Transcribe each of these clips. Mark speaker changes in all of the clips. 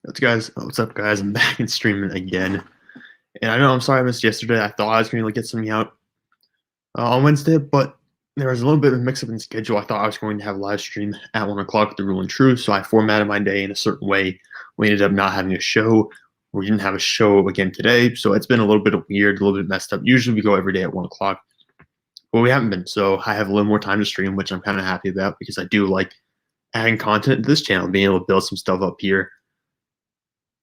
Speaker 1: What's up, guys? I'm back and streaming again. And I know I'm sorry I missed yesterday. I thought I was going to get something out on Wednesday, but there was a little bit of a mix-up in schedule. I thought I was going to have a live stream at 1 o'clock with the Rule and Truth, so I formatted my day in a certain way. We ended up not having a show. We didn't have a show again today, so it's been a little bit weird, a little bit messed up. Usually we go every day at 1 o'clock, but we haven't been, so I have a little more time to stream, which I'm kind of happy about because I do like adding content to this channel, being able to build some stuff up here.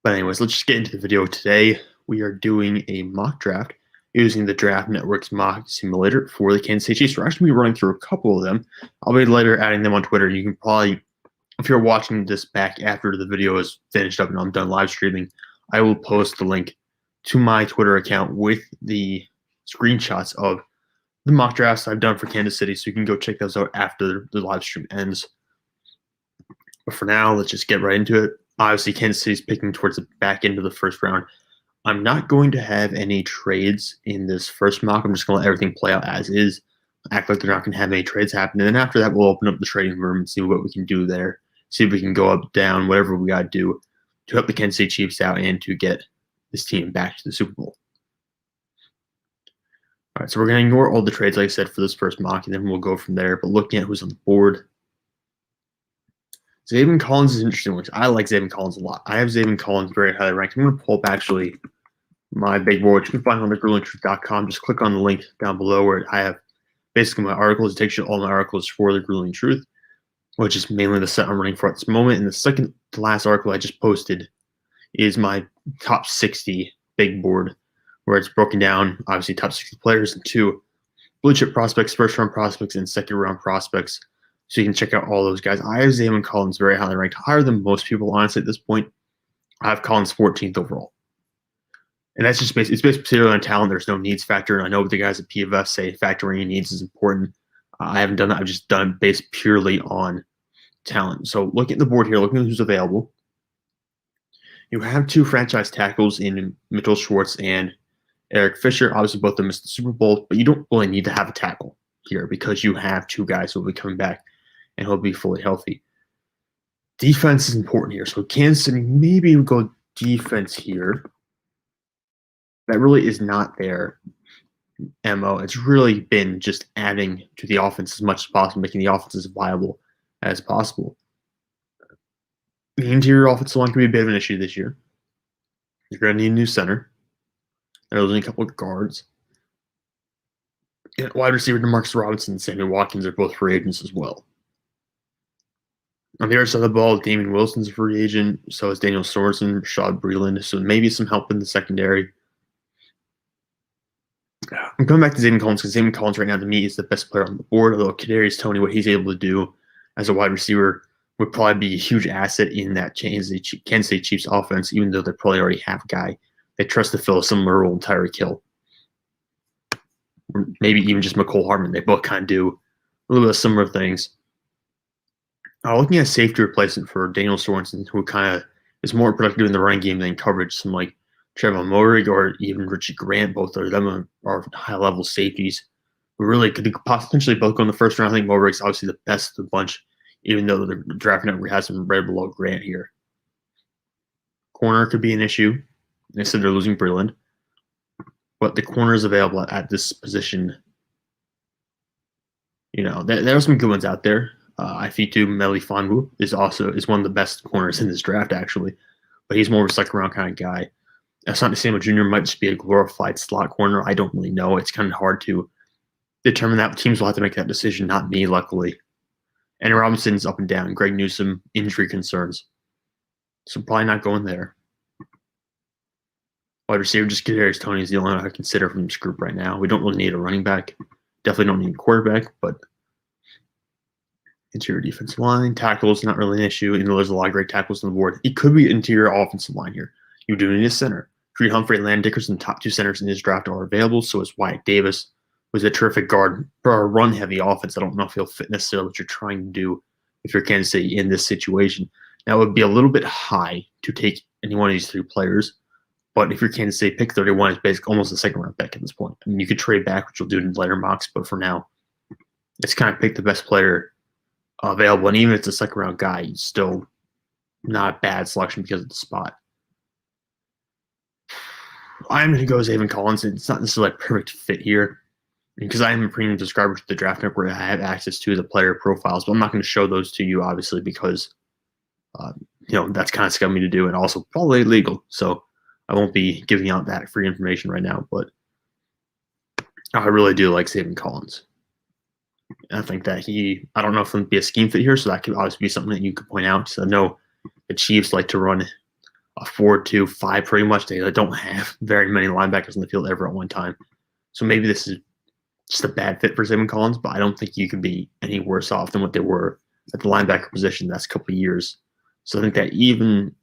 Speaker 1: But anyways, let's just get into the video. Today, we are doing a mock draft using the Draft Network's mock simulator for the Kansas City Chiefs. We're actually going to be running through a couple of them. I'll be later adding them on Twitter. You can probably, if you're watching this back after the video is finished up and I'm done live streaming, I will post the link to my Twitter account with the screenshots of the mock drafts I've done for Kansas City, so you can go check those out after the live stream ends. But for now, let's just get right into it. Obviously, Kansas City's picking towards the back end of the first round. I'm not going to have any trades in this first mock. I'm just going to let everything play out as is. Act like they're not going to have any trades happen. And then after that, we'll open up the trading room and see what we can do there. See if we can go up, down, whatever we got to do to help the Kansas City Chiefs out and to get this team back to the Super Bowl. All right, so we're going to ignore all the trades, like I said, for this first mock, and then we'll go from there. But looking at who's on the board, Zayn Collins is interesting, which I like Zayn Collins a lot. I have Zayn Collins very highly ranked. I'm going to pull up actually my big board, which you can find on thegruelingtruth.com. Just click on the link down below where I have basically my articles. It takes you all my articles for the Grueling Truth, which is mainly the set I'm running for at this moment. And the second to last article I just posted is my top 60 big board, where it's broken down, obviously, top 60 players into blue chip prospects, first round prospects, and second round prospects. So you can check out all those guys. I have Zayn Collins very highly ranked, higher than most people, honestly, at this point. I have Collins 14th overall. And that's just it's based purely on talent. There's no needs factor. And I know what the guys at PFF say factoring in needs is important. I haven't done that. I've just done it based purely on talent. So looking at the board here, looking at who's available, you have two franchise tackles in Mitchell Schwartz and Eric Fisher. Obviously, both of them missed the Super Bowl, but you don't really need to have a tackle here because you have two guys who will be coming back and he'll be fully healthy. Defense is important here. So Kansas City, maybe we go defense here. That really is not their MO. It's really been just adding to the offense as much as possible, making the offense as viable as possible. The interior offensive line can be a bit of an issue this year. You're going to need a new center. They're losing a couple of guards. And wide receiver DeMarcus Robinson and Sammy Watkins are both free agents as well. On the other side of the ball, Damian Wilson's a free agent. So is Daniel Sorensen, Rashad Breeland. So maybe some help in the secondary. I'm coming back to Zayn Collins because Zayn Collins right now to me is the best player on the board. Although Kadarius Toney, what he's able to do as a wide receiver would probably be a huge asset in that Kansas City Chiefs offense, even though they probably already have a guy they trust to fill a similar role in Tyreek Hill. Or maybe even just McCole Hardman. They both kind of do a little bit of similar things. Looking at safety replacement for Daniel Sorensen, who kind of is more productive in the running game than coverage, some like Trevor Moehrig or even Richie Grant, both of them are high-level safeties who really could potentially both go in the first round. I think Moehrig's obviously the best of the bunch, even though the draft network has him right below Grant here. Corner could be an issue. They said they're losing Breeland, but the corners available at this position, you know, there are some good ones out there. Ifeatu Melifonwu is one of the best corners in this draft, actually, but he's more of a second-round kind of guy. Asante Samuel Jr. might just be a glorified slot corner. I don't really know. It's kind of hard to determine that. Teams will have to make that decision, not me, luckily. And Robinson's up and down. Greg Newsome, injury concerns. So probably not going there. Wide receiver, just Kadarius Toney is the only one I consider from this group right now. We don't really need a running back. Definitely don't need a quarterback, but interior defensive line. Tackles, not really an issue, even though there's a lot of great tackles on the board. It could be interior offensive line here. You do need a center. Creed Humphrey and Landon Dickerson, top two centers in this draft, are available. So is Wyatt Davis, who's a terrific guard for a run-heavy offense. I don't know if he'll fit necessarily what you're trying to do if you're Kansas City in this situation. Now, it would be a little bit high to take any one of these three players. But if you're Kansas City, pick 31 is basically almost a second-round pick at this point. I mean, you could trade back, which you'll do in later mocks, but for now, it's kind of pick the best player available. And even if it's a second-round guy, you still not a bad selection because of the spot. I'm going to go Zayn Collins. It's not necessarily a perfect fit here because I am a premium subscriber to the Draft Network where I have access to the player profiles, but I'm not going to show those to you, obviously, because that's kind of scummy to do and also probably illegal. So I won't be giving out that free information right now, but I really do like Zayn Collins. I think that I don't know if it would be a scheme fit here, so that could obviously be something that you could point out. So I know the Chiefs like to run a 4-2-5 pretty much. They don't have very many linebackers in the field ever at one time. So maybe this is just a bad fit for Zayn Collins, but I don't think you could be any worse off than what they were at the linebacker position the last couple of years. So I think that even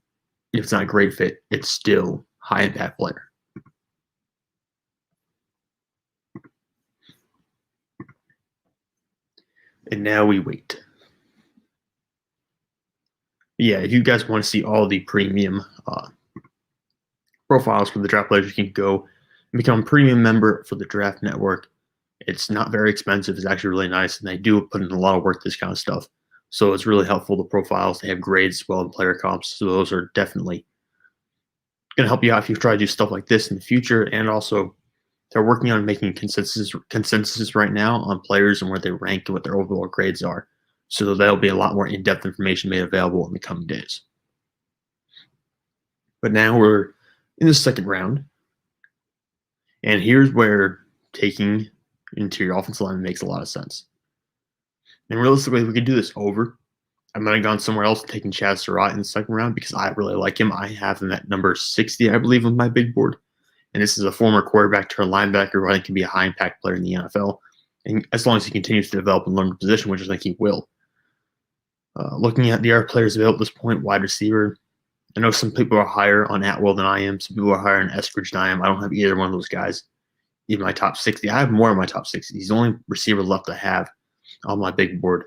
Speaker 1: if it's not a great fit, it's still high impact player. And now we wait. Yeah, if you guys want to see all the premium profiles for the draft players, you can go and become a premium member for the Draft Network. It's not very expensive. It's actually really nice, and they do put in a lot of work, this kind of stuff. So it's really helpful, the profiles. They have grades as well and player comps, so those are definitely going to help you out if you try to do stuff like this in the future. And also, they're working on making consensus right now on players and where they rank and what their overall grades are. So there'll be a lot more in-depth information made available in the coming days. But now we're in the second round. And here's where taking interior offensive lineman makes a lot of sense. And realistically, if we could do this over, I might have gone somewhere else taking Chaz Surratt in the second round because I really like him. I have him at number 60, I believe, on my big board. And this is a former quarterback turned linebacker who I think can be a high-impact player in the NFL. And as long as he continues to develop and learn the position, which I think he will. Looking at the other players available at this point, wide receiver, I know some people are higher on Atwell than I am. Some people are higher on Eskridge than I am. I don't have either one of those guys in my top 60. I have more in my top 60. He's the only receiver left to have on my big board.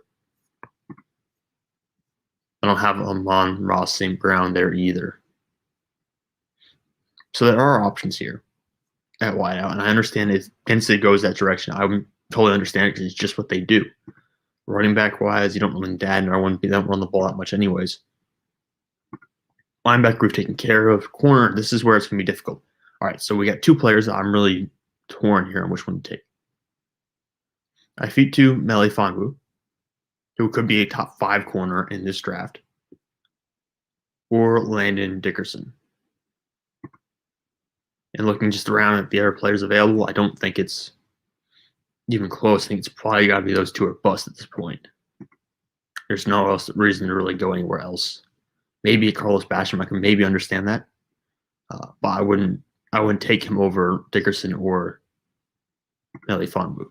Speaker 1: I don't have Amon-Ra St. Brown there either. So there are options here at wideout, and I understand if Penn State goes that direction, I would totally understand it because it's just what they do. Running back wise, you don't run dad, and I wouldn't be that run the ball that much anyways. Linebacker we've taken care of. Corner, this is where it's going to be difficult. All right, so we got two players that I'm really torn here on which one to take. I feed to Mele Fonwu, who could be a top 5 corner in this draft, or Landon Dickerson. And looking just around at the other players available, I don't think it's even close. I think it's probably got to be those two or bust at this point. There's no reason to really go anywhere else. Maybe Carlos Basham, I can maybe understand that, but I wouldn't take him over Dickerson or Mele Fonwu.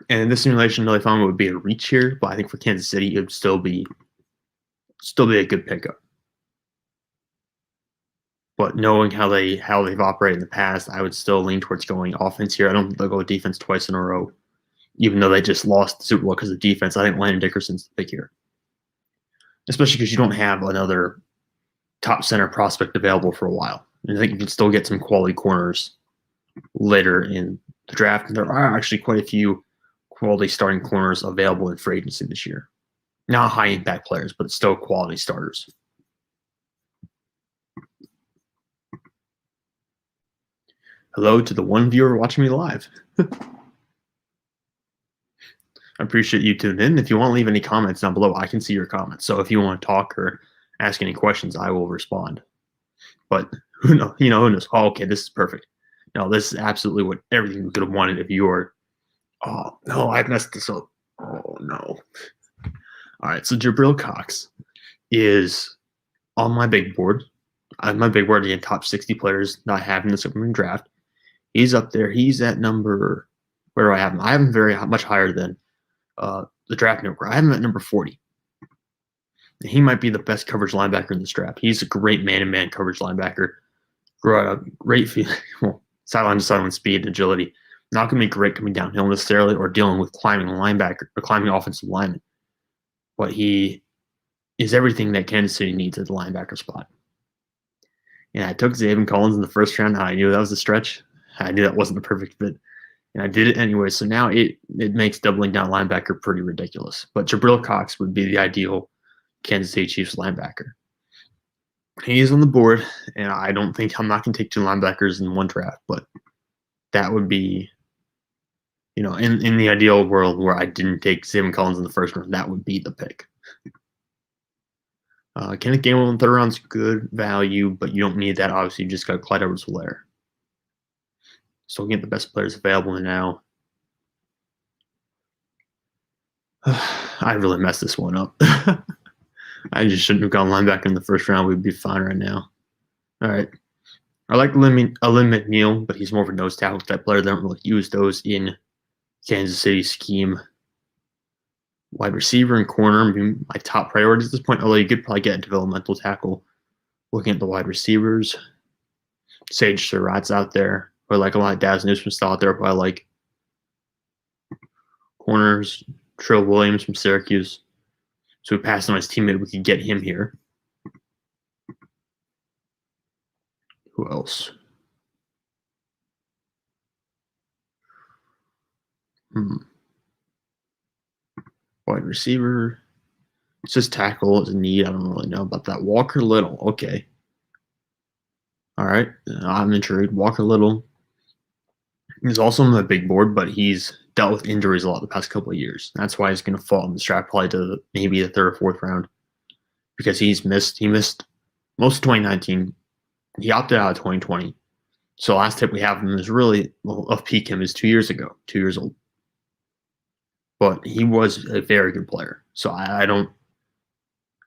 Speaker 1: And in this simulation, Mele Fonwu would be a reach here, but I think for Kansas City, it would still be a good pickup. But knowing how they've operated in the past, I would still lean towards going offense here. I don't think they'll go defense twice in a row, even though they just lost the Super Bowl because of defense. I think Landon Dickerson's the pick here, especially because you don't have another top center prospect available for a while. And I think you can still get some quality corners later in the draft. And there are actually quite a few quality starting corners available in free agency this year. Not high-impact players, but still quality starters. Hello to the one viewer watching me live. I appreciate you tuning in. If you want to leave any comments down below, I can see your comments. So if you want to talk or ask any questions, I will respond. But who knows? Who knows? Oh, okay, this is perfect. No, this is absolutely what everything we could have wanted if you were. Oh, no, I messed this up. Oh, no. All right, so Jabril Cox is on my big board. My big board, again, top 60 players not having this upcoming draft. He's up there. He's at number – where do I have him? I have him very much higher than the draft network. I have him at number 40. And he might be the best coverage linebacker in this draft. He's a great man-to-man coverage linebacker. Great sideline to sideline speed and agility. Not going to be great coming downhill necessarily or dealing with climbing linebacker or climbing offensive lineman. But he is everything that Kansas City needs at the linebacker spot. And I took Zayn Collins in the first round. I knew that was a stretch. I knew that wasn't the perfect fit. And I did it anyway. So now it makes doubling down linebacker pretty ridiculous. But Jabril Cox would be the ideal Kansas City Chiefs linebacker. He is on the board, and I'm not going to take 2 linebackers in one draft, but that would be, in the ideal world where I didn't take Zayn Collins in the first round, that would be the pick. Kenneth Gainwell in the 3rd round is good value, but you don't need that. Obviously, you just got Clyde Edwards-Helaire. So we'll get the best players available now. I really messed this one up. I just shouldn't have gone linebacker in the first round. We'd be fine right now. All right. I like Lynn McNeil, but he's more of a nose tackle type player. They don't really use those in Kansas City scheme. Wide receiver and corner would be my top priorities at this point, although you could probably get a developmental tackle. Looking at the wide receivers, Sage Surratt's out there. I like a lot of Daz Newsome still out there, but I like corners, Trill Williams from Syracuse. So we passed on his teammate. We could get him here. Who else? Wide receiver. It says tackle is a need. I don't really know about that. Walker Little. Okay. All right. I'm intrigued. Walker Little. He's also on the big board, but he's dealt with injuries a lot the past couple of years. That's why he's going to fall in the draft probably to maybe the 3rd or 4th round, because he missed most of 2019. He opted out of 2020. So last tip we have him is really of peak him is 2 years ago, 2 years old. But he was a very good player. So I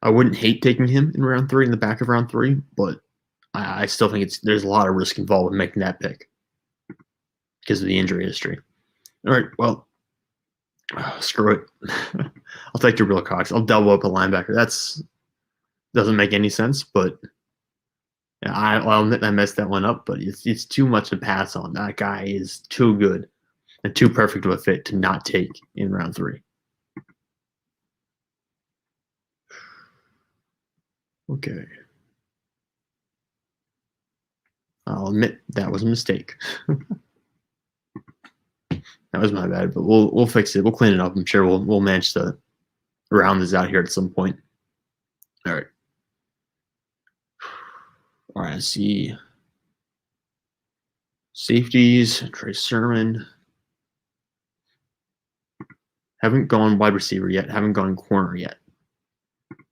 Speaker 1: wouldn't hate taking him in round 3, in the back of round 3, but I still think there's a lot of risk involved in making that pick because of the injury history. All right, well, screw it. I'll take Jabril Cox. I'll double up a linebacker. Doesn't make any sense, but yeah, I'll admit I messed that one up, but it's too much to pass on. That guy is too good and too perfect of a fit to not take in round 3. Okay. I'll admit that was a mistake. That was my bad, but we'll fix it. We'll clean it up. I'm sure we'll manage to round this out here at some point. All right. All right, I see. Safeties, Trey Sermon. Haven't gone wide receiver yet. Haven't gone corner yet.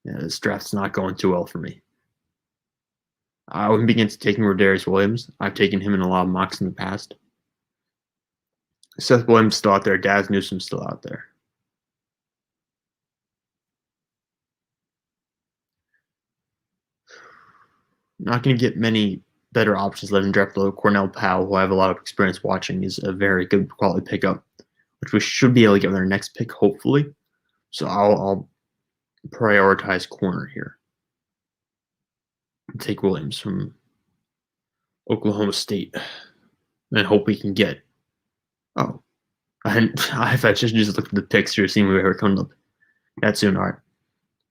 Speaker 1: Yeah, this draft's not going too well for me. I wouldn't be against taking Rodarius Williams. I've taken him in a lot of mocks in the past. Seth Williams still out there. Daz Newsome still out there. Not going to get many better options left in draft below. Cornell Powell, who I have a lot of experience watching, is a very good quality pickup, which we should be able to get with our next pick, hopefully. So I'll prioritize corner here. Take Williams from Oklahoma State and hope we can get. Oh, I just looked at the picks here, seeing we were coming up that soon. All right.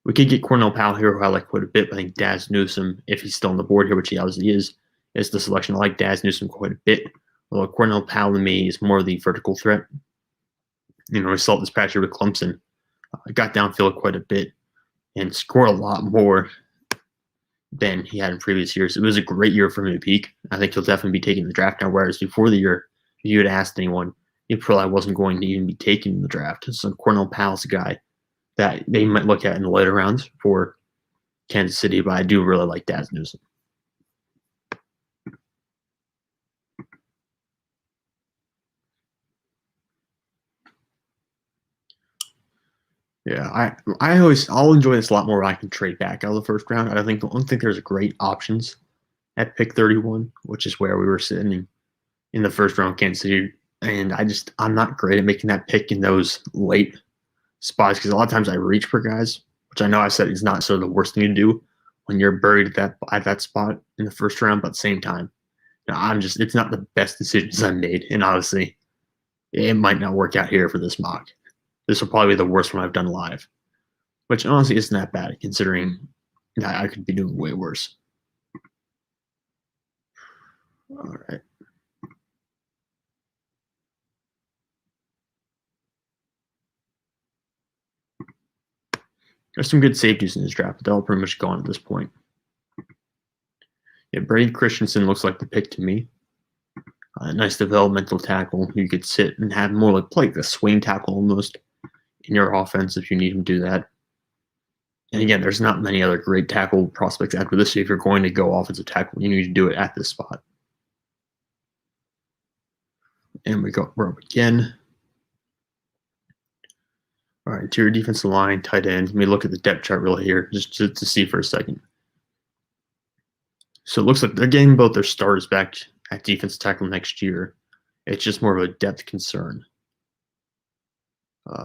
Speaker 1: We could get Cornell Powell here, who I like quite a bit, but I think Daz Newsome, if he's still on the board here, which he obviously is the selection. I like Daz Newsome quite a bit. Although Cornell Powell to me is more the vertical threat. We saw this past year with Clemson. Got downfield quite a bit and scored a lot more than he had in previous years. It was a great year for him at peak. I think he'll definitely be taking the draft now, whereas before the year, if you had asked anyone, he probably wasn't going to even be taking the draft. So Cornell Powell's a guy that they might look at in the later rounds for Kansas City, but I do really like Daz Newsome. Yeah, I'll enjoy this a lot more when I can trade back out of the first round. I don't think there's great options at pick 31, which is where we were sitting in the first round, Kansas City, and I'm not great at making that pick in those late spots because a lot of times I reach for guys, which I know I said is not sort of the worst thing to do when you're buried at that spot in the first round, but at the same time, it's not the best decisions I made, and obviously it might not work out here for this mock. This will probably be the worst one I've done live, which honestly isn't that bad considering that I could be doing way worse. All right. There's some good safeties in this draft, but they're all pretty much gone at this point. Yeah, Brady Christensen looks like the pick to me. A nice developmental tackle. You could sit and have more like a swing tackle almost in your offense if you need him to do that. And again, there's not many other great tackle prospects after this. So if you're going to go offensive tackle, you need to do it at this spot. And we're up again. All right, interior defensive line, tight end. Let me look at the depth chart real here just to see for a second. So it looks like they're getting both their starters back at defensive tackle next year. It's just more of a depth concern.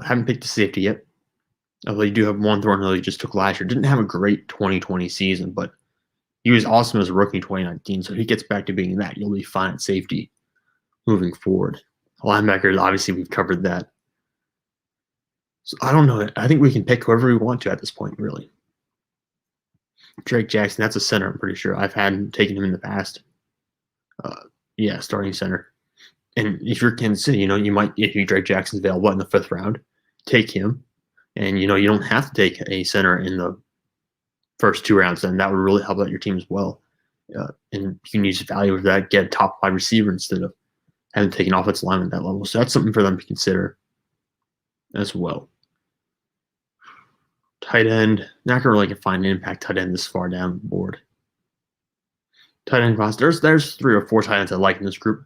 Speaker 1: Haven't picked a safety yet. Although you do have one thrown who he just took last year. Didn't have a great 2020 season, but he was awesome as a rookie in 2019. So if he gets back to being that, you'll be fine at safety moving forward. Linebackers, obviously, we've covered that. So I don't know. I think we can pick whoever we want to at this point, really. Drake Jackson, that's a center, I'm pretty sure. I've taken him in the past. Yeah, starting center. And if you're Kansas City, you might, if Drake Jackson's available in the 5th round, take him. And, you don't have to take a center in the first 2 rounds. Then that would really help out your team as well. And you can use value of that, get a top 5 receiver instead of having taken offensive lineman at that level. So that's something for them to consider as well. Tight end, not going to really find an impact tight end this far down the board. Tight end class, there's 3 or 4 tight ends I like in this group,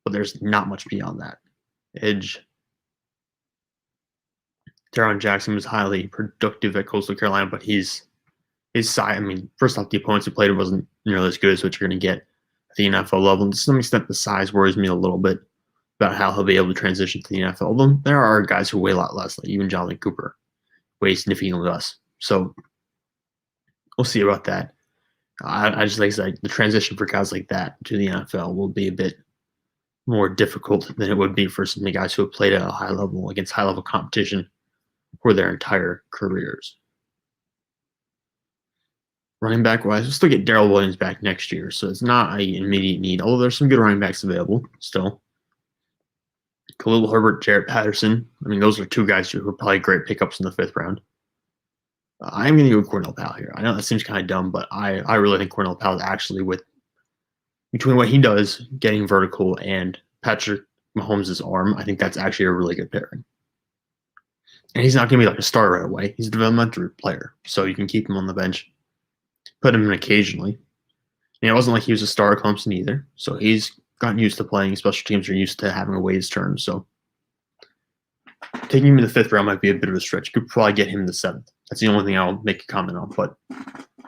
Speaker 1: but there's not much beyond that. Edge. Teron Jackson was highly productive at Coastal Carolina, but his size, first off, the opponents who played wasn't nearly as good as what you're going to get at the NFL level. And to some extent, the size worries me a little bit about how he'll be able to transition to the NFL. Although there are guys who weigh a lot less, like even Jonathan Cooper weighs significantly less. So we'll see about that. I just like the transition for guys like that to the NFL will be a bit more difficult than it would be for some of the guys who have played at a high level against high level competition for their entire careers. Running back wise, we'll still get Darrell Williams back next year, so it's not an immediate need, although there's some good running backs available still. Khalil Herbert, Jarrett Patterson. Those are 2 guys who are probably great pickups in the 5th round. I'm going to go with Cornell Powell here. I know that seems kind of dumb, but I really think Cornell Powell is actually, between what he does, getting vertical, and Patrick Mahomes' arm, I think that's actually a really good pairing. And he's not going to be like a starter right away. He's a developmental player, so you can keep him on the bench, put him in occasionally. And it wasn't like he was a star at Clemson either, so he's gotten used to playing. Special teams are used to having a way his turn, so taking him in the 5th round might be a bit of a stretch. You could probably get him in the 7th. That's the only thing I'll make a comment on. But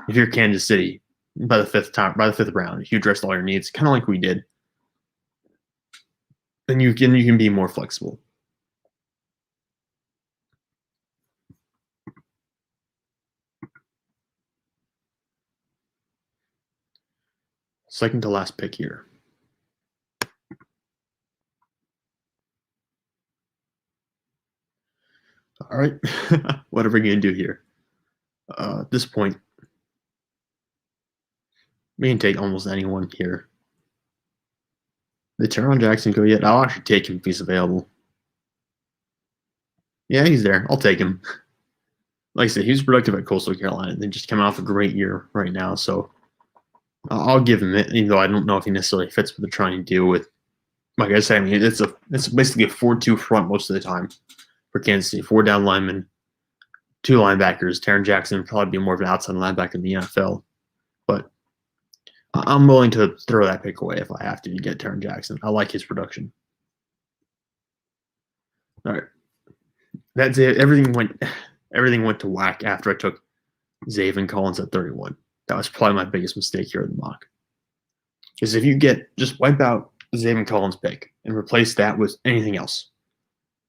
Speaker 1: if you're Kansas City, by the 5th round, if you addressed all your needs, kind of like we did, then you can be more flexible. Second to last pick here. All right, what are we going to do here? At this point, we can take almost anyone here. Did Teron Jackson go yet? I'll actually take him if he's available. Yeah, he's there. I'll take him. Like I said, he was productive at Coastal Carolina. They just coming off a great year right now, so I'll give him it, even though I don't know if he necessarily fits what they're trying to deal with. Like I said, it's basically a 4-2 front most of the time for Kansas City. 4 down linemen, 2 linebackers. Teron Jackson would probably be more of an outside linebacker in the NFL. But I'm willing to throw that pick away if I have to get Teron Jackson. I like his production. All right. That's it. Everything went to whack after I took Zayn Collins at 31. That was probably my biggest mistake here in the mock. Because if you just wipe out the Zayn Collins pick and replace that with anything else,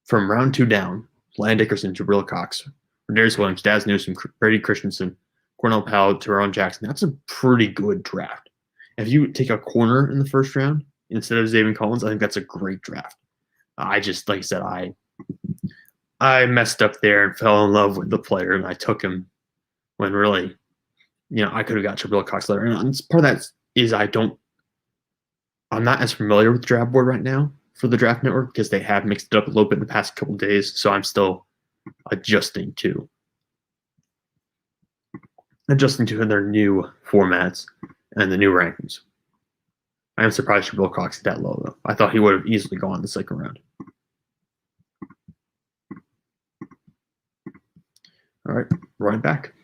Speaker 1: from round 2 down, Landon Dickerson, Jabril Cox, Darius Williams, Daz Newsome, Brady Christensen, Cornell Powell, Teron Jackson, that's a pretty good draft. If you take a corner in the 1st round instead of Zayn Collins, I think that's a great draft. Like I said, I messed up there and fell in love with the player, and I took him when really, I could have got Jabril Cox later. And part of that is I'm not as familiar with the draft board right now for the Draft Network because they have mixed it up a little bit in the past couple of days, so I'm still adjusting too. adjusting to their new formats and the new rankings. I am surprised Jabril Cox is that low, though. I thought he would have easily gone the second round. All right, running back.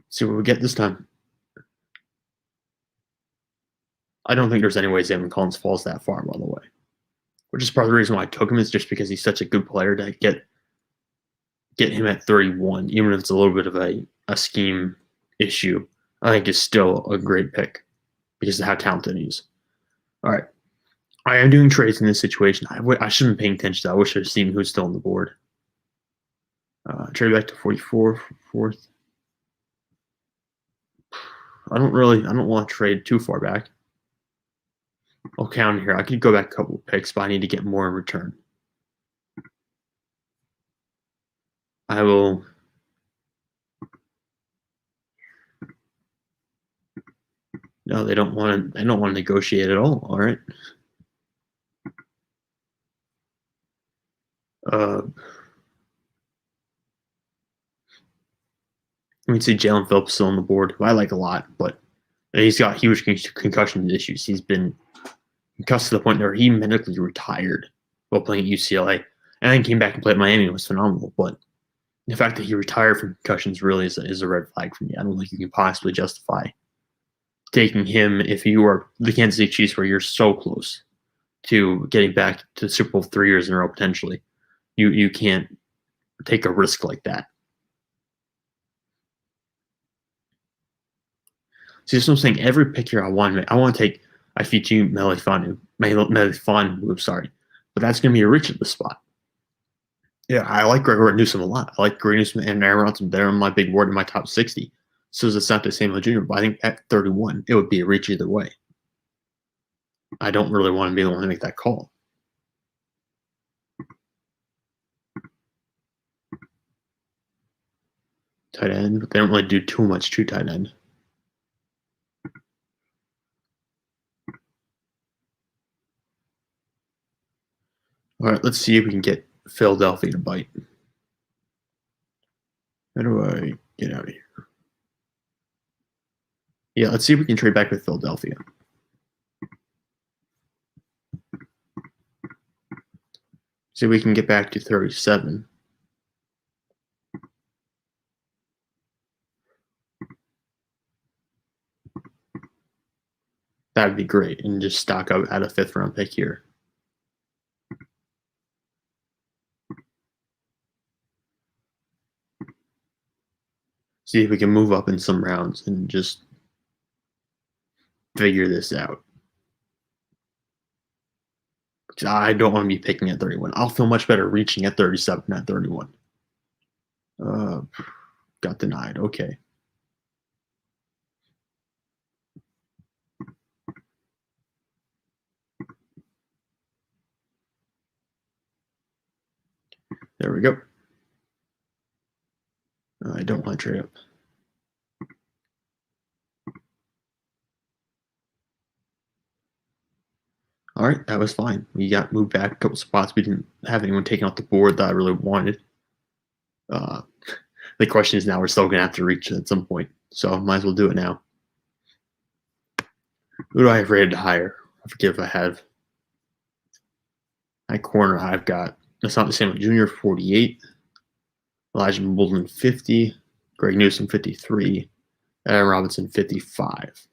Speaker 1: See what we get this time. I don't think there's any way Zayn Collins falls that far, by the way. Which is part of the reason why I took him, is just because he's such a good player to get him at 31, even if it's a little bit of a scheme issue. I think it's still a great pick because of how talented he is. All right. I am doing trades in this situation. I should have been paying attention to that. I wish I had seen who's still on the board. Trade back to 44, fourth. I don't want to trade too far back. I'll count here. I could go back a couple of picks, but I need to get more in return. I will. No, they don't want to. I don't want to negotiate at all. All right. Let me see Jalen Phillips still on the board, who I like a lot, but he's got huge concussion issues. He's been concussed to the point where he medically retired while playing at UCLA, and then came back and played at Miami. It was phenomenal, but the fact that he retired from concussions really is a red flag for me. I don't think you can possibly justify taking him if you are the Kansas City Chiefs, where you're so close to getting back to the Super Bowl 3 years in a row potentially. You can't take a risk like that. See, that's what I'm saying. Every pick here I want to take Ifeatu Melifonwu, sorry. But that's going to be a reach at the spot. Yeah, I like Gregory Newsome a lot. I like Gregory Newsome and Aaron Rodgers. They're on my big board in my top 60. So it's not the same as Jr., but I think at 31, it would be a reach either way. I don't really want to be the one to make that call. Tight end, but they don't really do too much to tight end. All right, let's see if we can get Philadelphia to bite. How do I get out of here? Yeah, let's see if we can trade back with Philadelphia. See if we can get back to 37. That would be great, and just stock up at a 5th round pick here. See if we can move up in some rounds and just figure this out. Because I don't want to be picking at 31. I'll feel much better reaching at 37 than at 31. Got denied. Okay. There we go. I don't want to trade up. All right, that was fine. We got moved back a couple spots. We didn't have anyone taken off the board that I really wanted. The question is now we're still going to have to reach at some point, so might as well do it now. Who do I have rated higher? I forget if I have. My corner, I've got Asante Samuel Jr. 48, Elijah Molden 50, Greg Newsome 53, Aaron Robinson 55.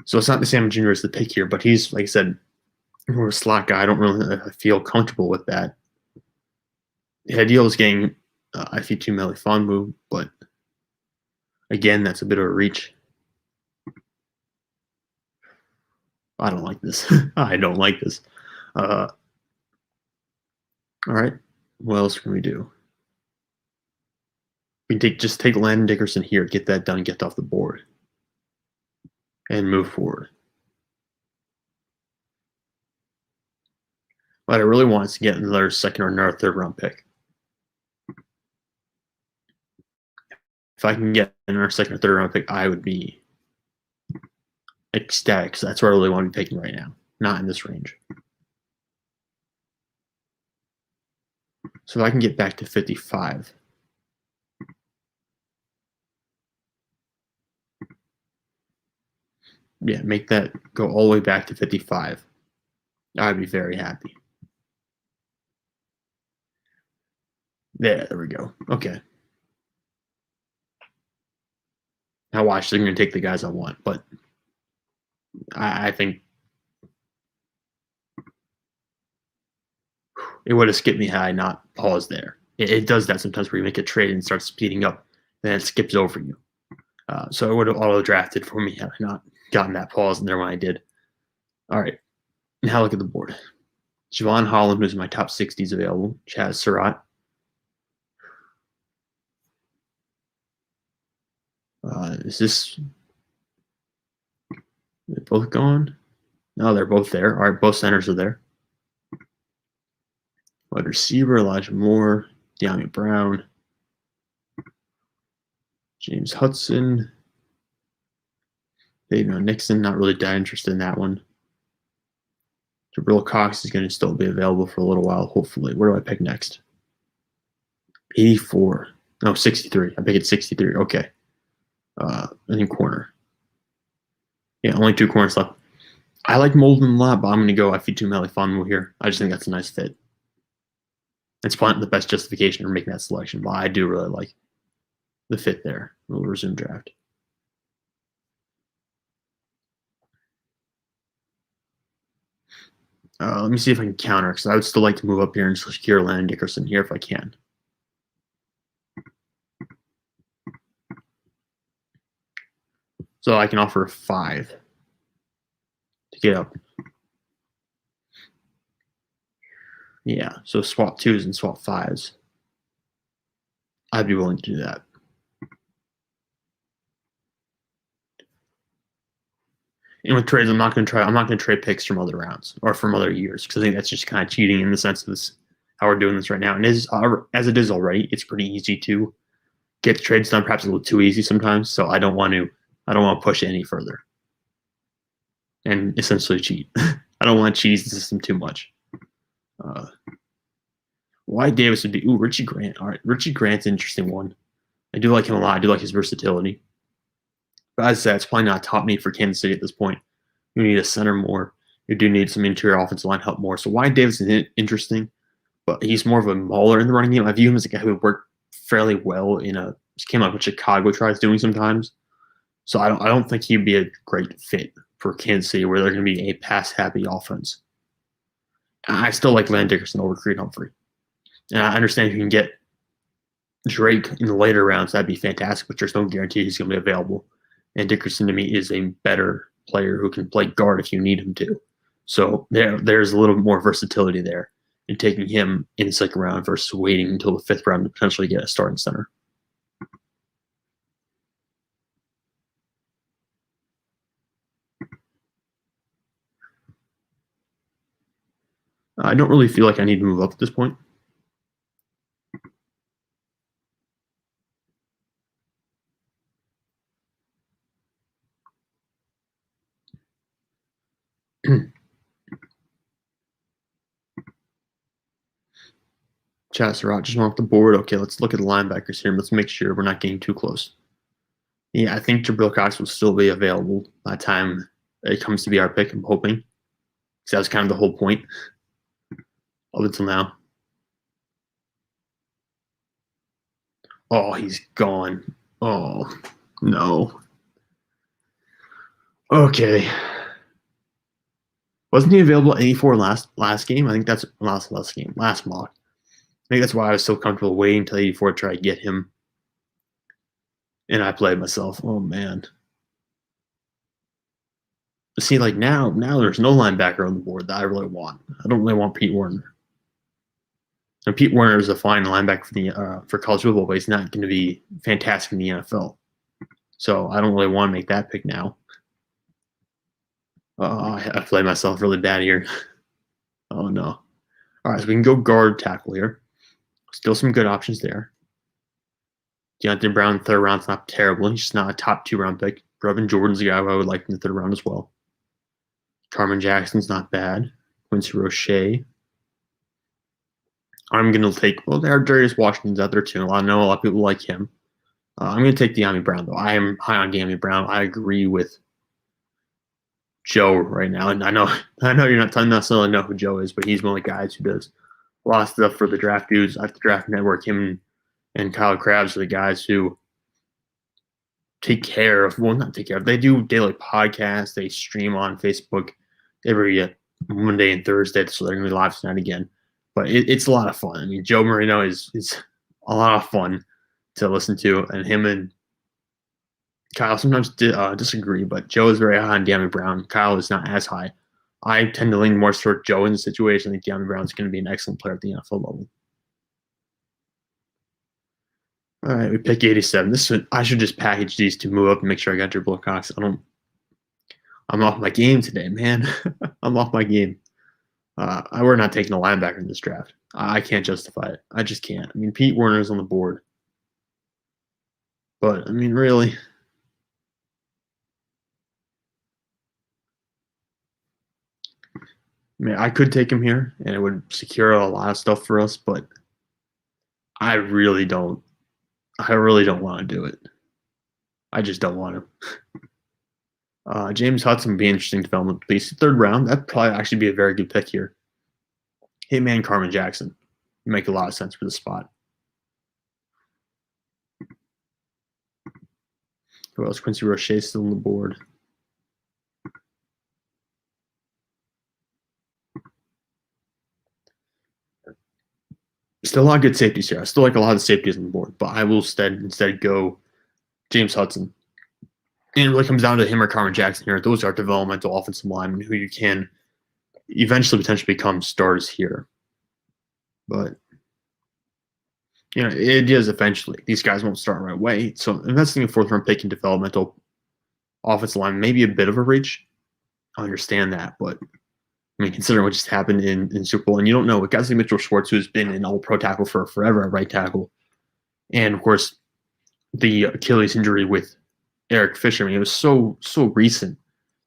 Speaker 1: So Asante Samuel Jr. is the pick here, but he's, like I said, more of a slot guy. I don't really feel comfortable with that. The ideal is getting Ifeatu Melifonwu, but again, that's a bit of a reach. I don't like this. I don't like this. All right. What else can we do? We can just take Landon Dickerson here, get that done, get off the board, and move forward. What I really want is to get another 2nd or another 3rd round pick. If I can get another 2nd or 3rd round pick, I would be ecstatic, because that's what I really want to be picking right now, not in this range. So if I can get back to 55, Yeah, make that go all the way back to 55. I'd be very happy. There we go. Okay. Now watch, they're going to take the guys I want, but I think it would have skipped me had I not paused there. It does that sometimes where you make a trade and starts speeding up, then it skips over you. So it would have auto-drafted for me had I not gotten that pause in there when I did. All right. Now look at the board. Javon Holland, who's my top 60s available. Chaz Surratt. Is this... They're both gone? No, they're both there. All right, both centers are there. Wide receiver, Elijah Moore, De'Ami Brown, James Hudson, Davion Nixon, not really that interested in that one. Jabril Cox is going to still be available for a little while, hopefully. Where do I pick next? 84. No, 63. I pick it 63. Okay. I think corner. Yeah, only 2 corners left. I like Molden a lot, but I'm going to go Ifitu Melifonwu here. I just think that's a nice fit. It's probably the best justification for making that selection, but I do really like the fit there. We'll resume draft. Let me see if I can counter, because I would still like to move up here and secure Landon Dickerson here if I can. So I can offer 5 to get up. Yeah, so swap 2s and swap 5s. I'd be willing to do that. And with trades, I'm not going to trade picks from other rounds or from other years, because I think that's just kind of cheating in the sense of this, how we're doing this right now. And as it is already, it's pretty easy to get the trades done, perhaps a little too easy sometimes. So I don't want to push it any further and essentially cheat. I don't want to cheese the system too much. Why Davis would be Richie Grant. All right, Richie Grant's an interesting one. I do like him a lot. I do like his versatility. But as I said, it's probably not a top need for Kansas City at this point. You need a center more. You do need some interior offensive line help more. So why Davis is interesting, but he's more of a mauler in the running game. I view him as a guy who would work fairly well in a scheme like what Chicago tries doing sometimes. So I don't think he'd be a great fit for Kansas City, where they're going to be a pass-happy offense. I still like Landon Dickerson over Creed Humphrey. And I understand if you can get Drake in the later rounds, that'd be fantastic, but there's no guarantee he's going to be available. And Dickerson, to me, is a better player who can play guard if you need him to. So there's a little more versatility there in taking him in the second round versus waiting until the 5th round to potentially get a starting center. I don't really feel like I need to move up at this point. Chaz Surratt just went off the board. Okay, let's look at the linebackers here. Let's make sure we're not getting too close. Yeah, I think Jabril Cox will still be available by the time it comes to be our pick, I'm hoping. Because that was kind of the whole point up until now. Oh, he's gone. Oh, no. Okay. Wasn't he available at 84 last game? I think that's last game, last mock. I think that's why I was so comfortable waiting until 84 to try to get him. And I played myself. Oh, man. See, like now there's no linebacker on the board that I really want. I don't really want Pete Werner. And Pete Werner is a fine linebacker for college football, but he's not going to be fantastic in the NFL. So I don't really want to make that pick now. I played myself really bad here. Oh, no. All right, so we can go guard tackle here. Still some good options there. Deontay Brown, 3rd round's not terrible. He's just not a top 2-round pick. Brevin Jordan's a guy who I would like in the 3rd round as well. Carmen Jackson's not bad. Quincy Roche. I'm going to take, well, there are Darius Washington's out there too. I know a lot of people like him. I'm going to take De'Ami Brown, though. I am high on De'Ami Brown. I agree with Joe right now, and I know you're not necessarily know who Joe is, but he's one of the guys who does a lot of stuff for the Draft Dudes at the Draft Network. Him and Kyle Krabs are the guys who take care of, well, not take care of, they do daily podcasts. They stream on Facebook every Monday and Thursday, so they're going to be live tonight again. But it's a lot of fun. I mean, Joe Marino is a lot of fun to listen to, and him and Kyle sometimes disagree, but Joe is very high on De'Ami Brown. Kyle is not as high. I tend to lean more toward Joe in the situation. I think De'Ami Brown is going to be an excellent player at the NFL level. All right, we pick 87. I should just package these to move up and make sure I got Jabril Cox. I'm off my game today, man. I'm off my game. We're not taking a linebacker in this draft. I can't justify it. I just can't. I mean, Pete Werner's on the board. But, I mean, really. I mean, I could take him here, and it would secure a lot of stuff for us, but I really don't want to do it. I just don't want to. James Hudson would be an interesting development piece. Third round, that'd probably actually be a very good pick here. Hitman Carmen Jackson would make a lot of sense for the spot. Who else? Quincy Roche still on the board. Still a lot of good safeties here. I still like a lot of the safeties on the board, but I will instead go James Hudson. And it really comes down to him or Carmen Jackson here. Those are developmental offensive linemen who you can eventually potentially become stars here. But, you know, it is eventually. These guys won't start right away. So investing in fourth-round pick in developmental offensive line may be a bit of a reach. I understand that, but I mean, considering what just happened in Super Bowl, and you don't know, with guys like Mitchell Schwartz, who's been an all-pro tackle for forever at right tackle, and of course, the Achilles injury with Eric Fisher. I mean, it was so recent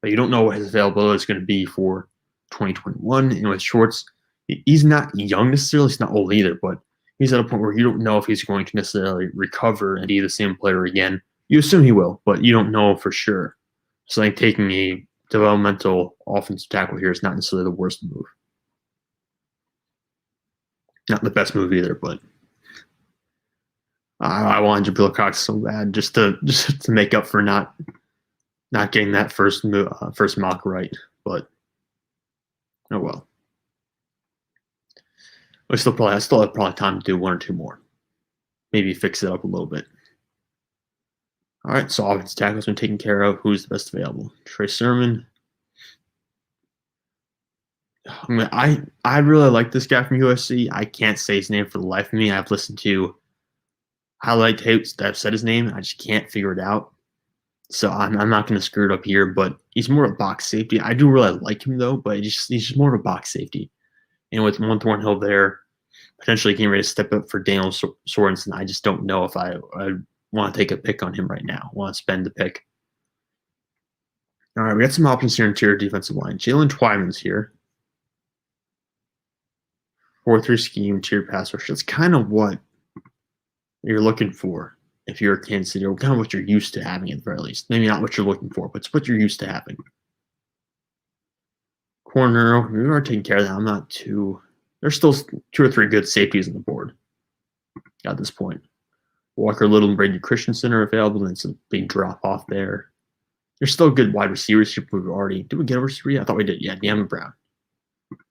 Speaker 1: that you don't know what his availability is going to be for 2021. And with Schwartz, he's not young necessarily, he's not old either, but he's at a point where you don't know if he's going to necessarily recover and be the same player again. You assume he will, but you don't know for sure. So I think taking a developmental offensive tackle here is not necessarily the worst move. Not the best move either, but I want Jabril Cox so bad just to make up for not getting that first mock right. But oh well. I still have probably time to do one or two more. Maybe fix it up a little bit. All right, so offensive tackle's been taken care of. Who's the best available? Trey Sermon. I mean, I really like this guy from USC. I can't say his name for the life of me. I've listened to highlight tapes that have said his name. I just can't figure it out. So I'm not going to screw it up here, but he's more of a box safety. I do really like him, though, but he's just more of a box safety. And with one Thornhill there, potentially getting ready to step up for Daniel Sorensen, I just don't know if I want to take a pick on him right now. I want to spend the pick. All right, we got some options here interior defensive line. Jalen Twyman's here. 4-3 scheme, interior pass rush. That's kind of what you're looking for if you're a Kansas City, or kind of what you're used to having at the very least. Maybe not what you're looking for, but it's what you're used to having. Corner, we are taking care of that. I'm not too. There's still 2 or 3 good safeties on the board at this point. Walker Little and Brady Christensen are available, and it's a big drop off there. There's still good wide receivers. Did we get a receiver? I thought we did. Yeah, De'Ami Brown.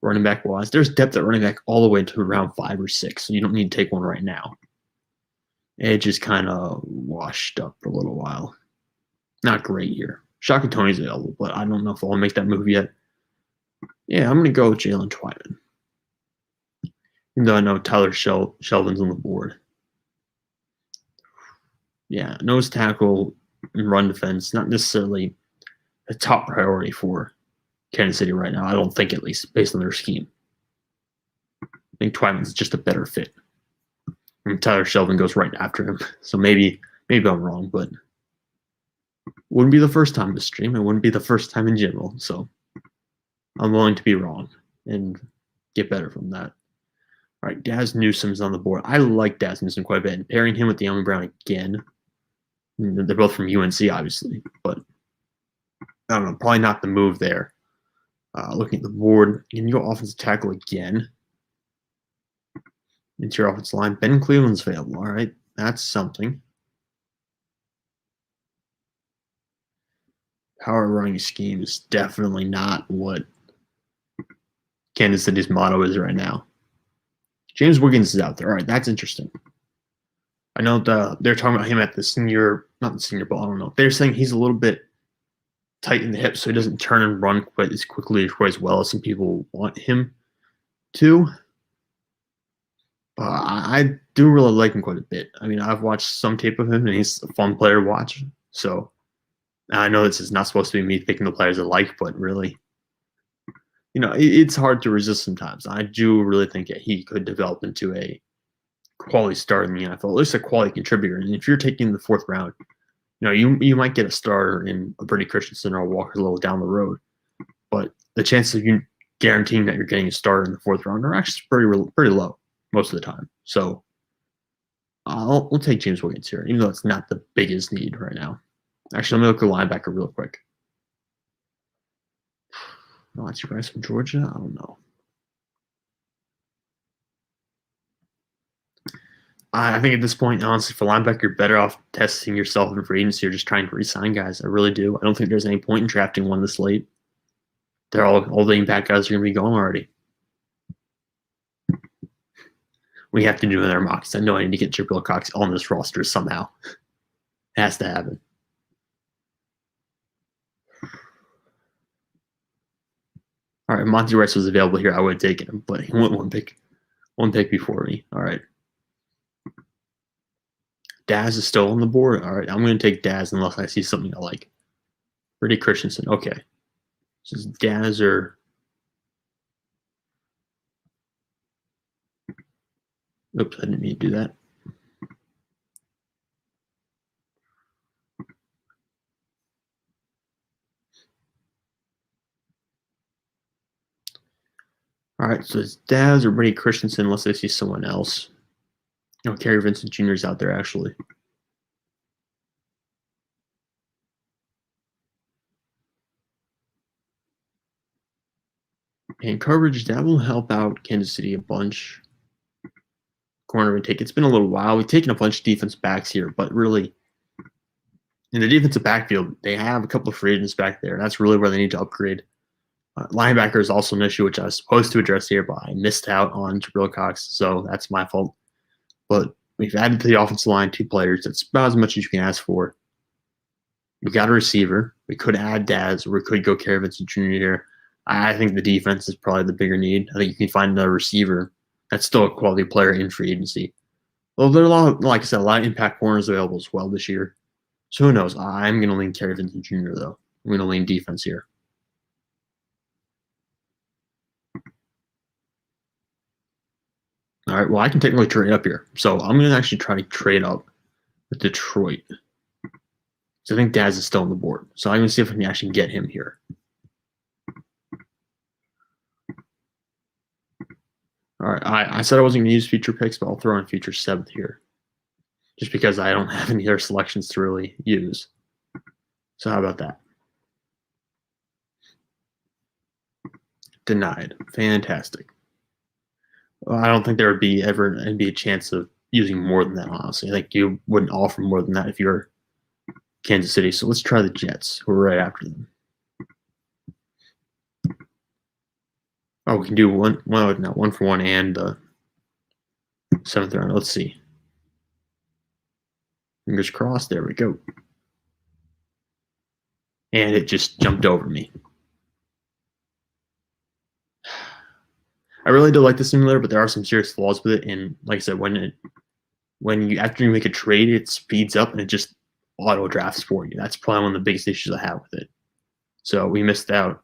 Speaker 1: Running back wise, there's depth at running back all the way to around 5 or 6, so you don't need to take one right now. It just kind of washed up for a little while. Not great here. Shaka Tony's available, but I don't know if I'll make that move yet. Yeah, I'm going to go with Jalen Twyman. Even though I know Tyler Shelvin's on the board. Yeah, nose tackle and run defense, not necessarily a top priority for Kansas City right now. I don't think, at least, based on their scheme. I think Twyman's just a better fit. And Tyler Shelvin goes right after him. So maybe I'm wrong, but it wouldn't be the first time this stream. It wouldn't be the first time in general. So I'm willing to be wrong and get better from that. All right, Daz Newsom's on the board. I like Daz Newsom quite a bit. And pairing him with De'Ami Brown again. They're both from UNC, obviously, but I don't know, probably not the move there. Looking at the board, you can go offensive tackle again. Into your offensive line. Ben Cleveland's available. All right, that's something. Power running scheme is definitely not what Kansas City's motto is right now. James Wiggins is out there. All right, that's interesting. I know they're talking about him at the senior, not the senior ball. I don't know. They're saying he's a little bit tight in the hips, so he doesn't turn and run quite as quickly or quite as well as some people want him to. I do really like him quite a bit. I mean, I've watched some tape of him, and he's a fun player to watch. So I know this is not supposed to be me picking the players I like, but really, it's hard to resist sometimes. I do really think that he could develop into a quality starter in the NFL, at least a quality contributor. And if you're taking the 4th round, you might get a starter in a Brady Christensen or a Walker Little down the road. But the chances of you guaranteeing that you're getting a starter in the 4th round are actually pretty low most of the time. So we'll take James Wiggins here, even though it's not the biggest need right now. Actually, let me look at linebacker real quick. Oh, that's you guys from Georgia? I don't know. I think at this point, honestly, for linebacker, you're better off testing yourself in free agency or just trying to re-sign guys. I really do. I don't think there's any point in drafting one this late. They're all the impact guys are going to be going already. We have to do another mock. I know I need to get Jabril Cox on this roster somehow. It has to happen. All right, Monty Rice was available here. I would have taken him, but he went one pick before me. All right. Daz is still on the board. All right, I'm going to take Daz unless I see something I like. Brady Christensen. Okay. This is Daz or... Oops, I didn't mean to do that. All right, so it's Daz or Brady Christensen unless I see someone else. No, Kerry Vincent Jr. is out there, actually. And coverage, that will help out Kansas City a bunch. Corner we take. It's been a little while. We've taken a bunch of defense backs here, but really, in the defensive backfield, they have a couple of free agents back there. That's really where they need to upgrade. Linebacker is also an issue, which I was supposed to address here, but I missed out on Jabril Cox, so that's my fault. But we've added to the offensive line 2 players. That's about as much as you can ask for. We got a receiver. We could add Daz, or we could go Kerry Vincent Jr. here. I think the defense is probably the bigger need. I think you can find another receiver that's still a quality player in free agency. Well, there are a lot of, like I said, a lot of impact corners available as well this year. So who knows? I'm going to lean Kerry Vincent Jr. though. I'm going to lean defense here. All right, well, I can technically trade up here. So I'm going to actually try to trade up with Detroit. So I think Daz is still on the board. So I'm going to see if I can actually get him here. All right, I said I wasn't going to use future picks, but I'll throw in future 7th here. Just because I don't have any other selections to really use. So how about that? Denied. Fantastic. Well, I don't think there would be a chance of using more than that, honestly. I think you wouldn't offer more than that if you're Kansas City. So let's try the Jets. We're right after them. Oh, we can do one for one and 7th round. Let's see. Fingers crossed. There we go. And it just jumped over me. I really do like the simulator, but there are some serious flaws with it. And like I said, after you make a trade, it speeds up and it just auto drafts for you. That's probably one of the biggest issues I have with it. So we missed out.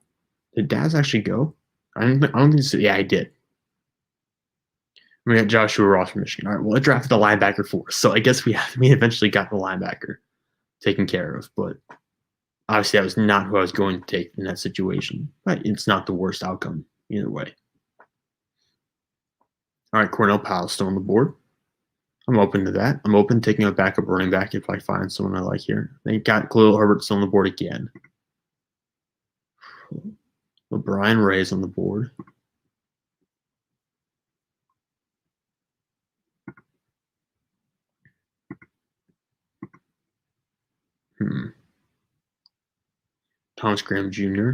Speaker 1: Did Daz actually go? I don't think so. Yeah, I did. We got Joshua Ross from Michigan. All right, well, it drafted the linebacker for us. So I guess we eventually got the linebacker taken care of. But obviously, that was not who I was going to take in that situation. But it's not the worst outcome either way. All right, Cornell Powell still on the board. I'm open to that. I'm open to taking a backup running back if I find someone I like here. They got Khalil Herbert still on the board again. Well, Brian Ray's on the board. Thomas Graham Jr.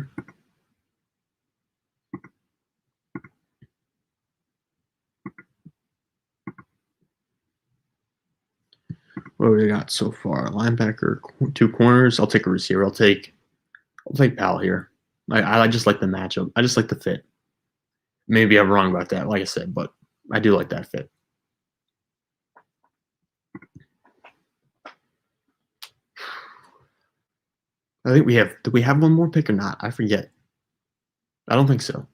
Speaker 1: What do we got so far? Linebacker, 2 corners. I'll take a receiver. I'll take Powell here. I just like the matchup. I just like the fit. Maybe I'm wrong about that, like I said, but I do like that fit. I think we have. Do we have one more pick or not? I forget. I don't think so.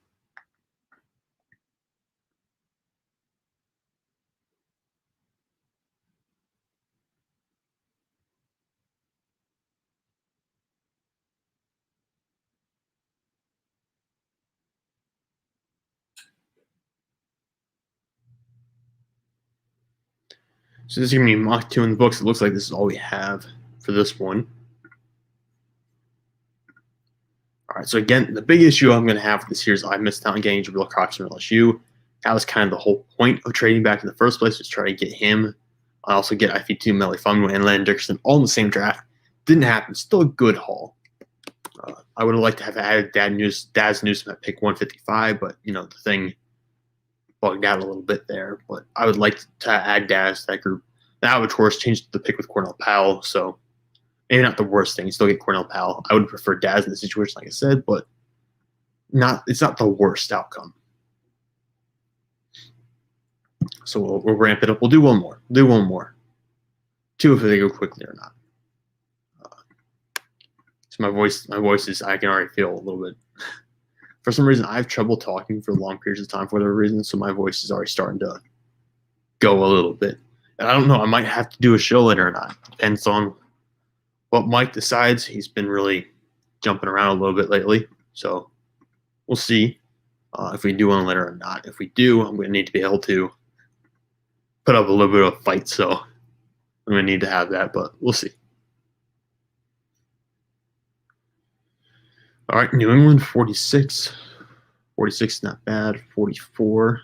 Speaker 1: So this is going to be mock 2 in the books. It looks like this is all we have for this one. All right, so again, the big issue I'm going to have with this here is I missed out on getting Jabril Cox from LSU. That was kind of the whole point of trading back in the first place, was try to get him. I also get Ifeatu Melifonwu and Landon Dickerson all in the same draft. Didn't happen. Still a good haul. I would have liked to have added Daz Newsome at pick 155, but the thing bugged out a little bit there. But I would like to add Daz to that group. Now, I would, of course, change the pick with Cornell Powell, so maybe not the worst thing. You still get Cornell Powell. I would prefer Daz in the situation, like I said, but it's not the worst outcome. So we'll ramp it up. We'll do one more. 2 if they go quickly or not. So my voice is, I can already feel a little bit. For some reason, I have trouble talking for long periods of time for whatever reason, so my voice is already starting to go a little bit. And I don't know, I might have to do a show later or not. Depends on what Mike decides. He's been really jumping around a little bit lately, so we'll see if we do one later or not. If we do, I'm going to need to be able to put up a little bit of a fight, so I'm going to need to have that, but we'll see. All right, New England 46. 46 not bad. 44.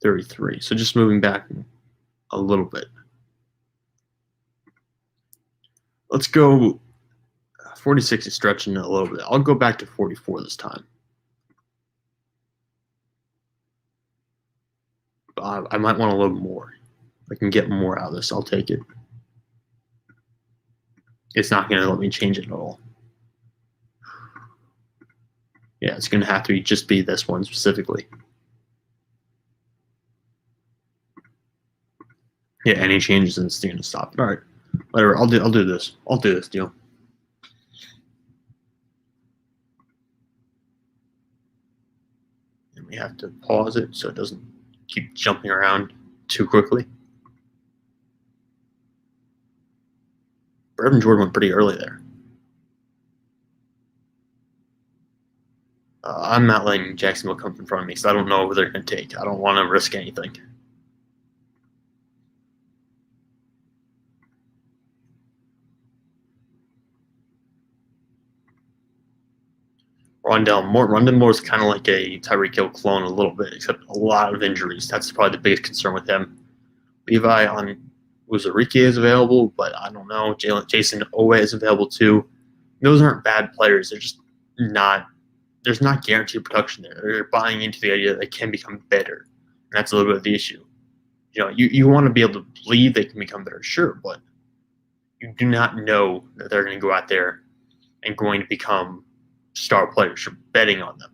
Speaker 1: 33. So just moving back a little bit. Let's go. 46 is stretching it a little bit. I'll go back to 44 this time. I might want a little more. If I can get more out of this, I'll take it. It's not going to let me change it at all. Yeah, it's going to have to just be this one specifically. Yeah, any changes in it's going to stop. All right, whatever. I'll do this. I'll do this deal. And we have to pause it so it doesn't keep jumping around too quickly. Brevin Jordan went pretty early there. I'm not letting Jacksonville come in front of me because I don't know who they're going to take. I don't want to risk anything. Rondell Moore is kind of like a Tyreek Hill clone a little bit, except a lot of injuries. That's probably the biggest concern with him. Levi on Uzarike is available, but I don't know. Jason Owe is available too. Those aren't bad players. They're just not. There's not guaranteed production there. They're buying into the idea that they can become better, and that's a little bit of the issue. You want to be able to believe they can become better, sure, but you do not know that they're going to go out there and going to become star players. You're betting on them.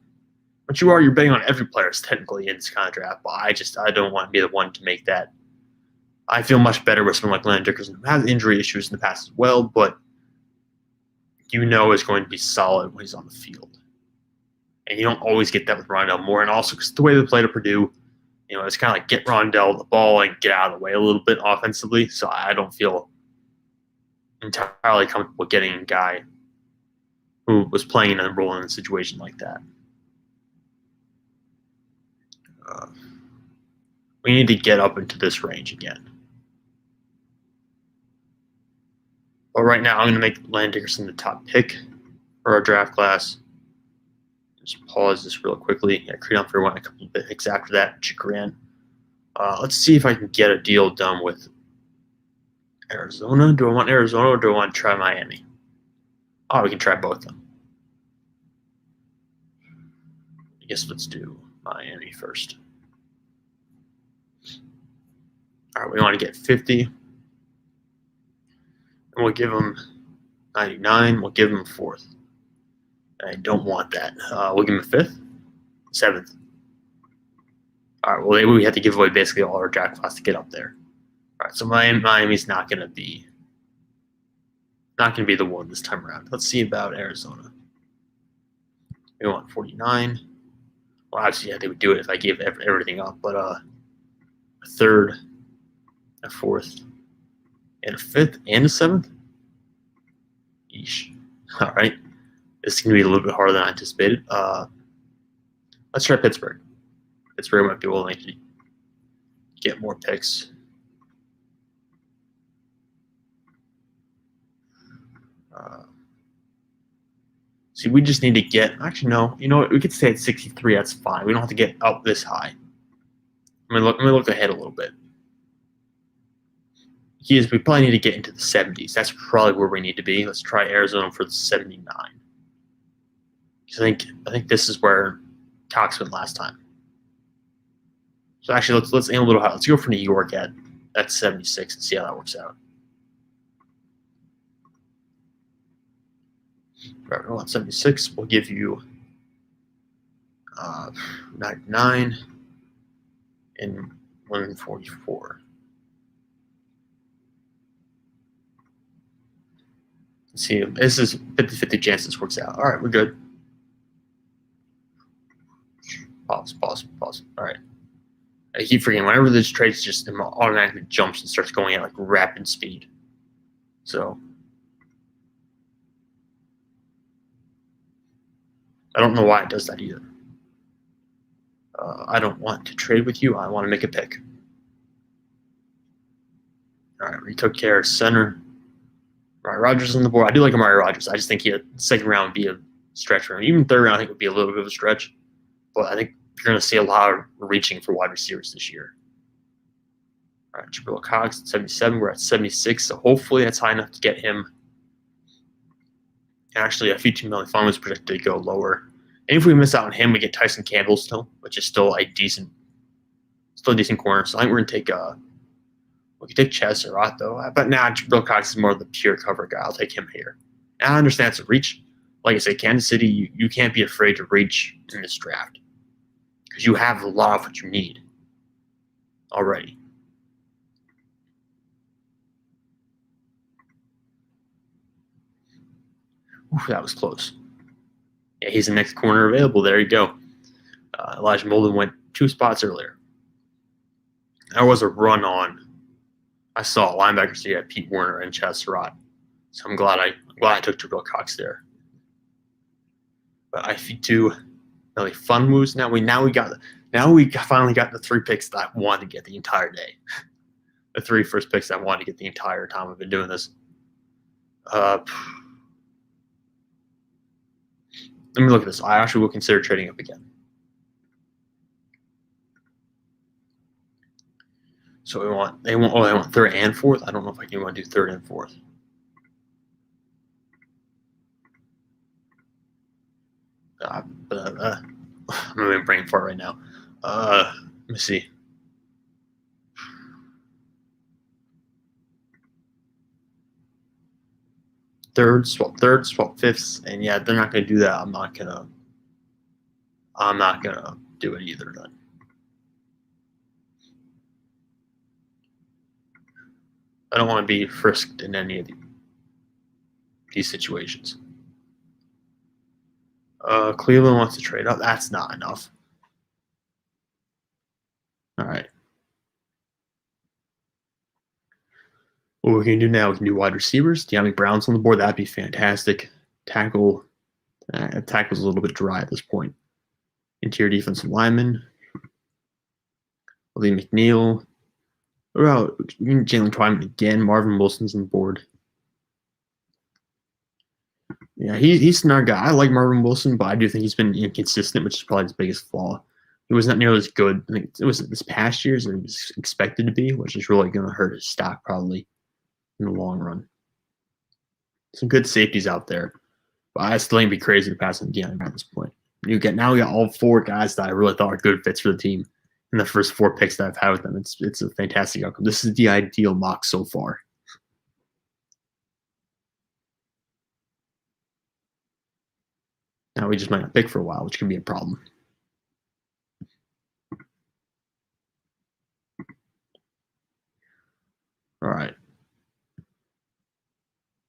Speaker 1: But you're betting on every player technically in this kind of draft. But I don't want to be the one to make that. I feel much better with someone like Landon Dickerson, who has injury issues in the past as well, but is going to be solid when he's on the field. And you don't always get that with Rondell Moore. And also because the way they played at Purdue, it's kind of like get Rondell the ball and get out of the way a little bit offensively. So I don't feel entirely comfortable getting a guy who was playing a role in a situation like that. We need to get up into this range again. But right now, I'm going to make Landon Dickerson the top pick. or our draft class. Just pause this real quickly. Yeah, Creed Humphrey went a couple of picks after that. Richie Grant. Let's see if I can get a deal done with Arizona. Do I want Arizona or do I want to try Miami? Oh, we can try both of them. I guess let's do Miami first. All right, we want to get 50. And we'll give them 99. We'll give them a 4th. I don't want that. We'll give them a 5th, 7th. All right, well, we have to give away basically all our draft class to get up there. All right, so Miami's not going to be the one this time around. Let's see about Arizona. We want 49. Well, obviously, yeah, they would do it if I gave everything up, but a 3rd, a 4th, and a 5th, and a 7th? Yeesh. All right. This is going to be a little bit harder than I anticipated. Let's try Pittsburgh. Pittsburgh might be willing to get more picks. See, we just need to get – actually, no. You know what? We could stay at 63. That's fine. We don't have to get up this high. I'm going to look ahead a little bit. We probably need to get into the 70s. That's probably where we need to be. Let's try Arizona for the 79. I think this is where Cox went last time. So actually, let's aim a little higher. Let's go for New York at 76 and see how that works out. All right, we want 76. We'll give you 99 and 144. Let's see. This is 50-50 chance this works out. All right, we're good. Pause. All right. I keep forgetting. Whenever this trade just automatically jumps and starts going at like rapid speed. So I don't know why it does that either. I don't want to trade with you. I want to make a pick. All right, we took care of center. Amari Rodgers on the board. I do like Amari Rodgers. I just think second round would be a stretch for him. Even third round, I think would be a little bit of a stretch. But I think you're going to see a lot of reaching for wide receivers this year. All right, Jabril Cox at 77. We're at 76, so hopefully that's high enough to get him. Actually, a few $2 million fund was projected to go lower. And if we miss out on him, we get Tyson Campbell still, which is still a decent corner. So I think we're going to take we could take Chaz Surratt, though. But now Jabril Cox is more of the pure cover guy. I'll take him here. And I understand it's a reach. Like I say, Kansas City, you can't be afraid to reach in this draft because you have a lot of what you need already. Ooh, that was close. Yeah, he's the next corner available. There you go. Elijah Molden went 2 spots earlier. There was a run on. I saw linebackers here at Pete Werner and Chaz Surratt. So I'm glad I took Jabril Cox there. But I see 2 really fun moves. Now we finally got the 3 picks that I wanted to get the entire day. The 3 first picks I wanted to get the entire time I've been doing this. Let me look at this. I actually will consider trading up again. So they want 3rd and 4th. I don't know if I can want to do 3rd and 4th. I'm really brain fart right now. Let me see. Third, swap 5ths, and yeah, they're not going to do that. I'm not gonna do it either. Then I don't want to be frisked in any of these situations. Cleveland wants to trade up. That's not enough. All right. What we can do now, we can do wide receivers. De'Ami Brown's on the board. That'd be fantastic. Tackle's a little bit dry at this point. Interior defensive lineman. Lee McNeil. What about Jalen Twyman again? Marvin Wilson's on the board. Yeah, he's a smart guy. I like Marvin Wilson, but I do think he's been inconsistent, which is probably his biggest flaw. He was not nearly as good. I think it was this past year as he was expected to be, which is really going to hurt his stock probably in the long run. Some good safeties out there, but I still think it'd be crazy to pass on Deion at this point. We got all 4 guys that I really thought are good fits for the team in the first 4 picks that I've had with them. It's a fantastic outcome. This is the ideal mock so far. Now we just might not pick for a while, which could be a problem. All right.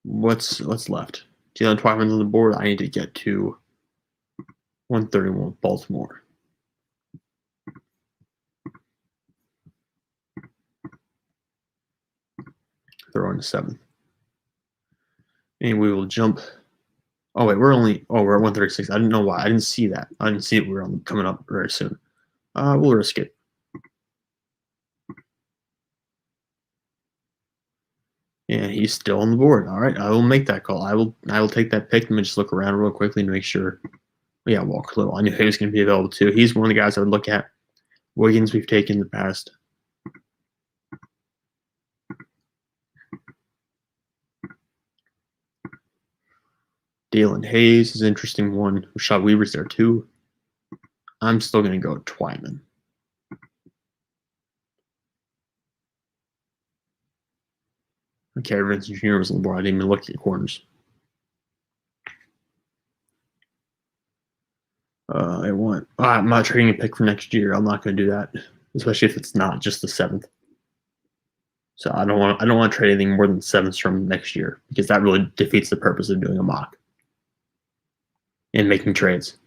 Speaker 1: What's left? Jalen Twyman's on the board. I need to get to 131 with Baltimore. Throw in the 7th. And we will jump. Oh, wait, we're at 136. I didn't know why. I didn't see that. I didn't see it. We're coming up very soon. We'll risk it. And he's still on the board. All right, I will make that call. I will take that pick. Let me just look around real quickly to make sure. Yeah, Walker Little. I knew he was going to be available too. He's one of the guys I would look at. Wiggins we've taken in the past. Dalen Hayes is an interesting one. Rashad Weaver's there too. I'm still going to go Twyman. Okay, Vincent Jr. was on the board. I didn't even look at corners. I'm not trading a pick for next year. I'm not going to do that, especially if it's not just the 7th. So I don't want to trade anything more than 7th from next year because that really defeats the purpose of doing a mock and making trades.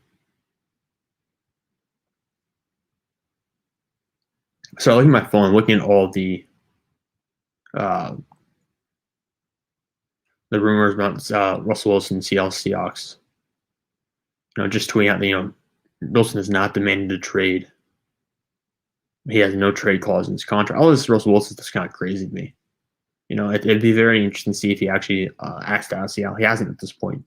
Speaker 1: So looking at my phone, looking at all the rumors about Russell Wilson, Seattle Seahawks. Just tweeting out that Wilson is not demanding to trade. He has no trade clause in his contract. All this Russell Wilson is kind of crazy to me. It'd be very interesting to see if he actually asked out of Seattle. He hasn't at this point.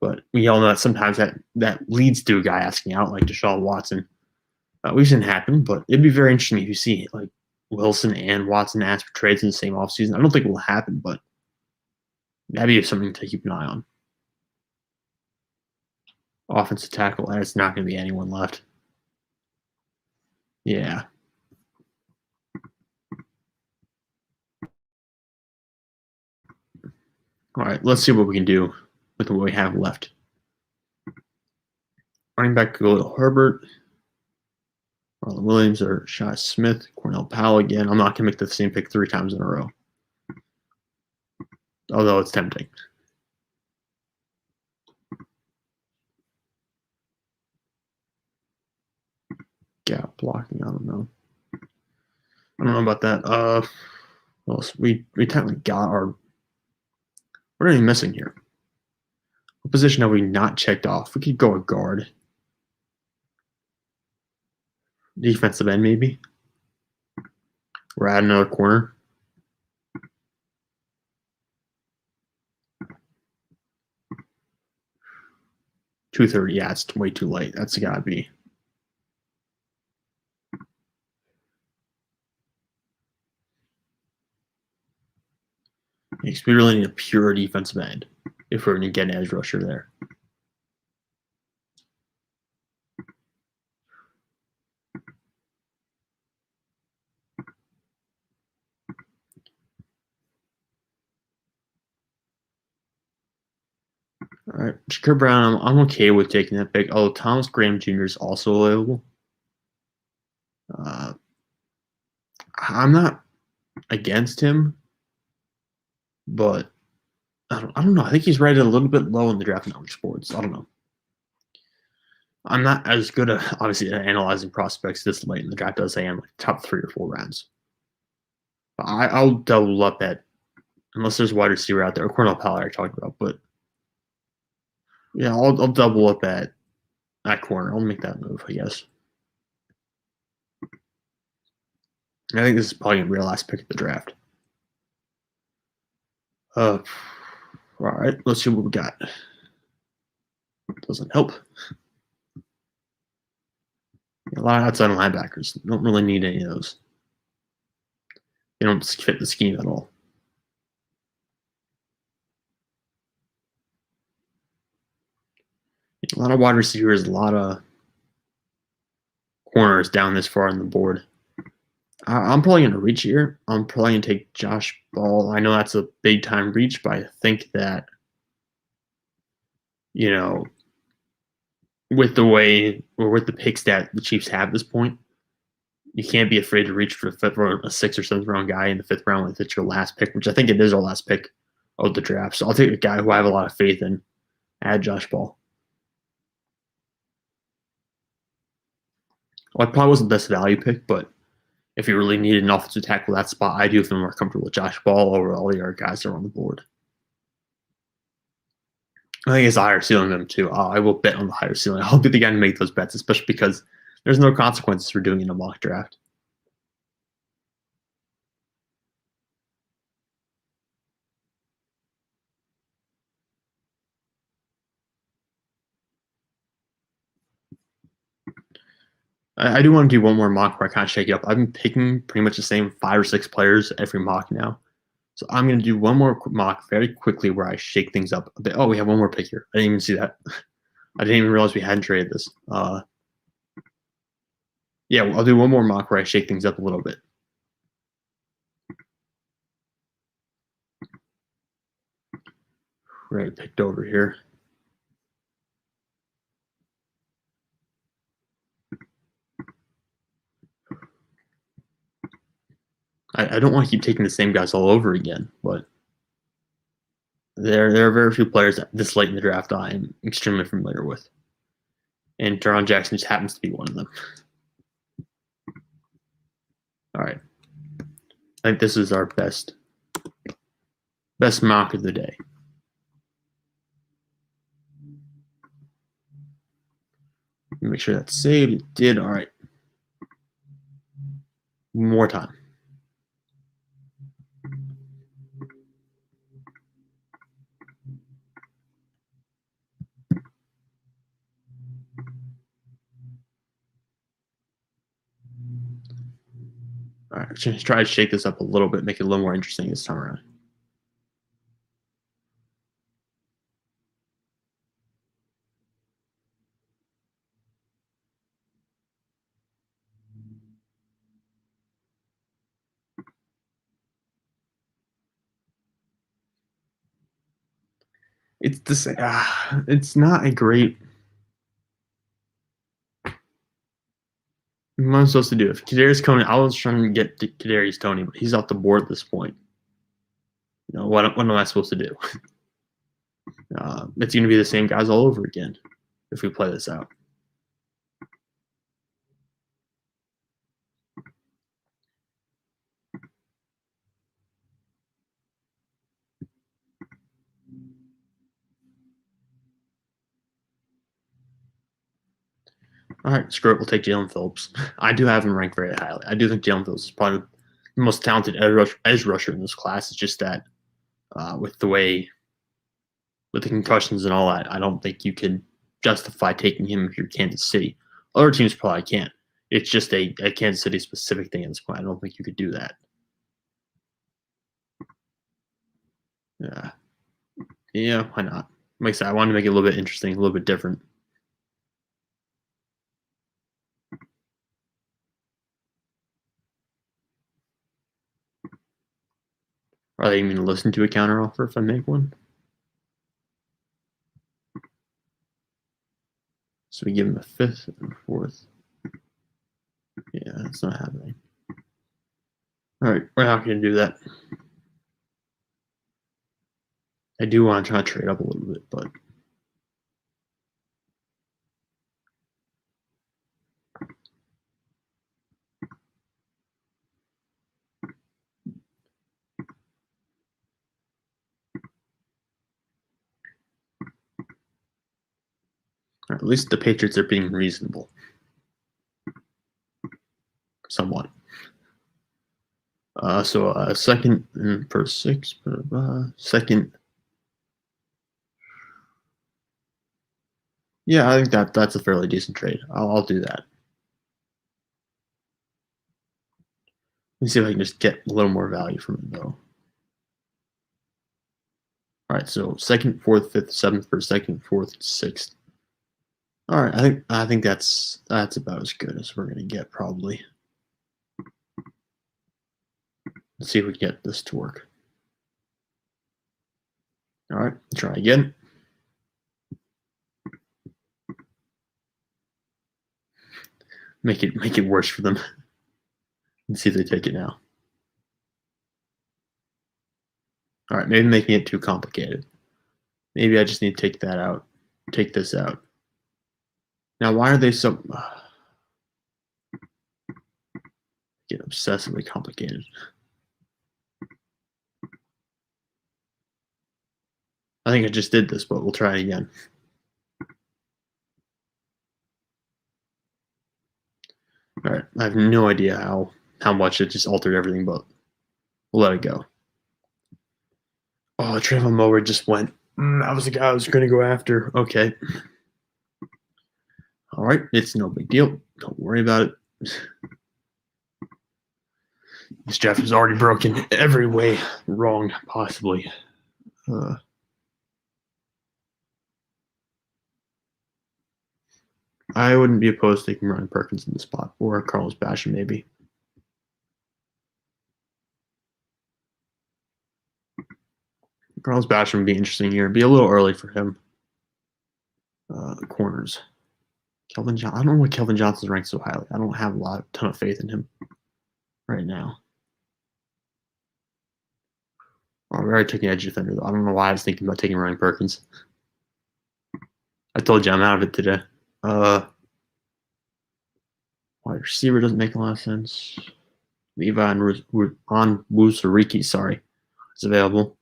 Speaker 1: But we all know that sometimes that leads to a guy asking out, like Deshaun Watson. We've seen it happen, but it'd be very interesting if you see like Wilson and Watson ask for trades in the same offseason. I don't think it will happen, but that'd be something to keep an eye on. Offensive tackle, there's not going to be anyone left. Yeah. All right, let's see what we can do with what we have left. Running back, go Herbert, Marlon Williams, or Shi Smith, Cornell Powell again. I'm not going to make the same pick 3 times in a row, although it's tempting. Gap blocking, I don't know. I don't know about that. Well, we technically got our. What are we missing here? What position have we not checked off? We could go a guard. Defensive end, maybe. We're adding another corner. $230. Yeah, it's way too late. That's gotta be. Because we really need a pure defensive end if we're going to get an edge rusher there. All right, Shakur Brown, I'm okay with taking that pick. Oh, Thomas Graham Jr. is also available. I'm not against him, but I don't know. I think he's rated a little bit low in the draft network sports. I don't know. I'm not as good at obviously at analyzing prospects this late in the draft as I am like top 3 or 4 rounds. But I'll double up at unless there's a wide receiver out there or Cornell Powell I talked about, but yeah, I'll double up at that corner. I'll make that move, I guess. I think this is probably going to be our last pick of the draft. All right, let's see what we got. Doesn't help. A lot of outside linebackers. Don't really need any of those. They don't fit the scheme at all. A lot of wide receivers, a lot of corners down this far on the board. I'm probably going to reach here. I'm probably going to take Josh Ball. I know that's a big time reach, but I think that, with the way or with the picks that the Chiefs have at this point, you can't be afraid to reach for a 6th or 7th round guy in the 5th round if it's your last pick, which I think it is our last pick of the draft. So I'll take a guy who I have a lot of faith in. Add Josh Ball. Well, it probably wasn't the best value pick, but if you really needed an offensive tackle that spot, I do feel more comfortable with Josh Ball over all the other guys that are on the board. I think it's a higher ceiling than them too. I will bet on the higher ceiling. I'll be the guy to make those bets, especially because there's no consequences for doing it in a mock draft. I do want to do one more mock where I kind of shake it up. I've been picking pretty much the same 5 or 6 players every mock now. So I'm going to do one more mock very quickly where I shake things up a bit. Oh, we have one more pick here. I didn't even see that. I didn't even realize we hadn't traded this. Yeah, I'll do one more mock where I shake things up a little bit. Right, picked over here. I don't want to keep taking the same guys all over again, but there are very few players this late in the draft I am extremely familiar with. And Teron Jackson just happens to be one of them. All right. I think this is our best mock of the day. Make sure that's saved. It did. All right. More time. All right, let's try to shake this up a little bit, make it a little more interesting this time around. It's this. It's not a great. What am I supposed to do? If Kadarius Toney, I was trying to get Kadarius Toney, but he's off the board at this point. What am I supposed to do? It's going to be the same guys all over again if we play this out. All right, screw it. We'll take Jalen Phillips. I do have him ranked very highly. I do think Jalen Phillips is probably the most talented edge rusher in this class. It's just that with the concussions and all that, I don't think you can justify taking him if you're Kansas City. Other teams probably can't. It's just a Kansas City specific thing at this point. I don't think you could do that. Yeah, why not? Like I said, I wanted to make it a little bit interesting, a little bit different. Are they even going to listen to a counteroffer if I make one? So we give him a 5th and a 4th. Yeah, that's not happening. All right, we're not going to do that. I do want to try to trade up a little bit, but at least the Patriots are being reasonable. Somewhat. So a second for 6, second. Yeah, I think that's a fairly decent trade. I'll do that. Let me see if I can just get a little more value from it, though. All right, so second, fourth, fifth, seventh for second, fourth, sixth. All right, I think that's about as good as we're gonna get probably. Let's see if we can get this to work. All right, try again. Make it worse for them. Let's see if they take it now. All right, maybe making it too complicated. Maybe I just need to take that out. Take this out. Now, why are they so get obsessively complicated? I think I just did this, but we'll try it again. All right, I have no idea how much it just altered everything, but we'll let it go. Oh, Trayvon Mullen just went. That was the guy I was going to go after. Okay. All right, it's no big deal. Don't worry about it. This draft is already broken every way wrong, possibly. I wouldn't be opposed to taking Ryan Perkins in the spot, or Carlos Basham, maybe. Carlos Basham would be interesting here. It'd be a little early for him. Corners. Kelvin Johnson. I don't know why Kelvin Johnson's ranked so highly. I don't have a ton of faith in him right now. Oh, we already took an edge defender, though. I don't know why I was thinking about taking Ryan Perkins. I told you I'm out of it today. Wide receiver doesn't make a lot of sense. Levi on Wusariki, sorry, is available.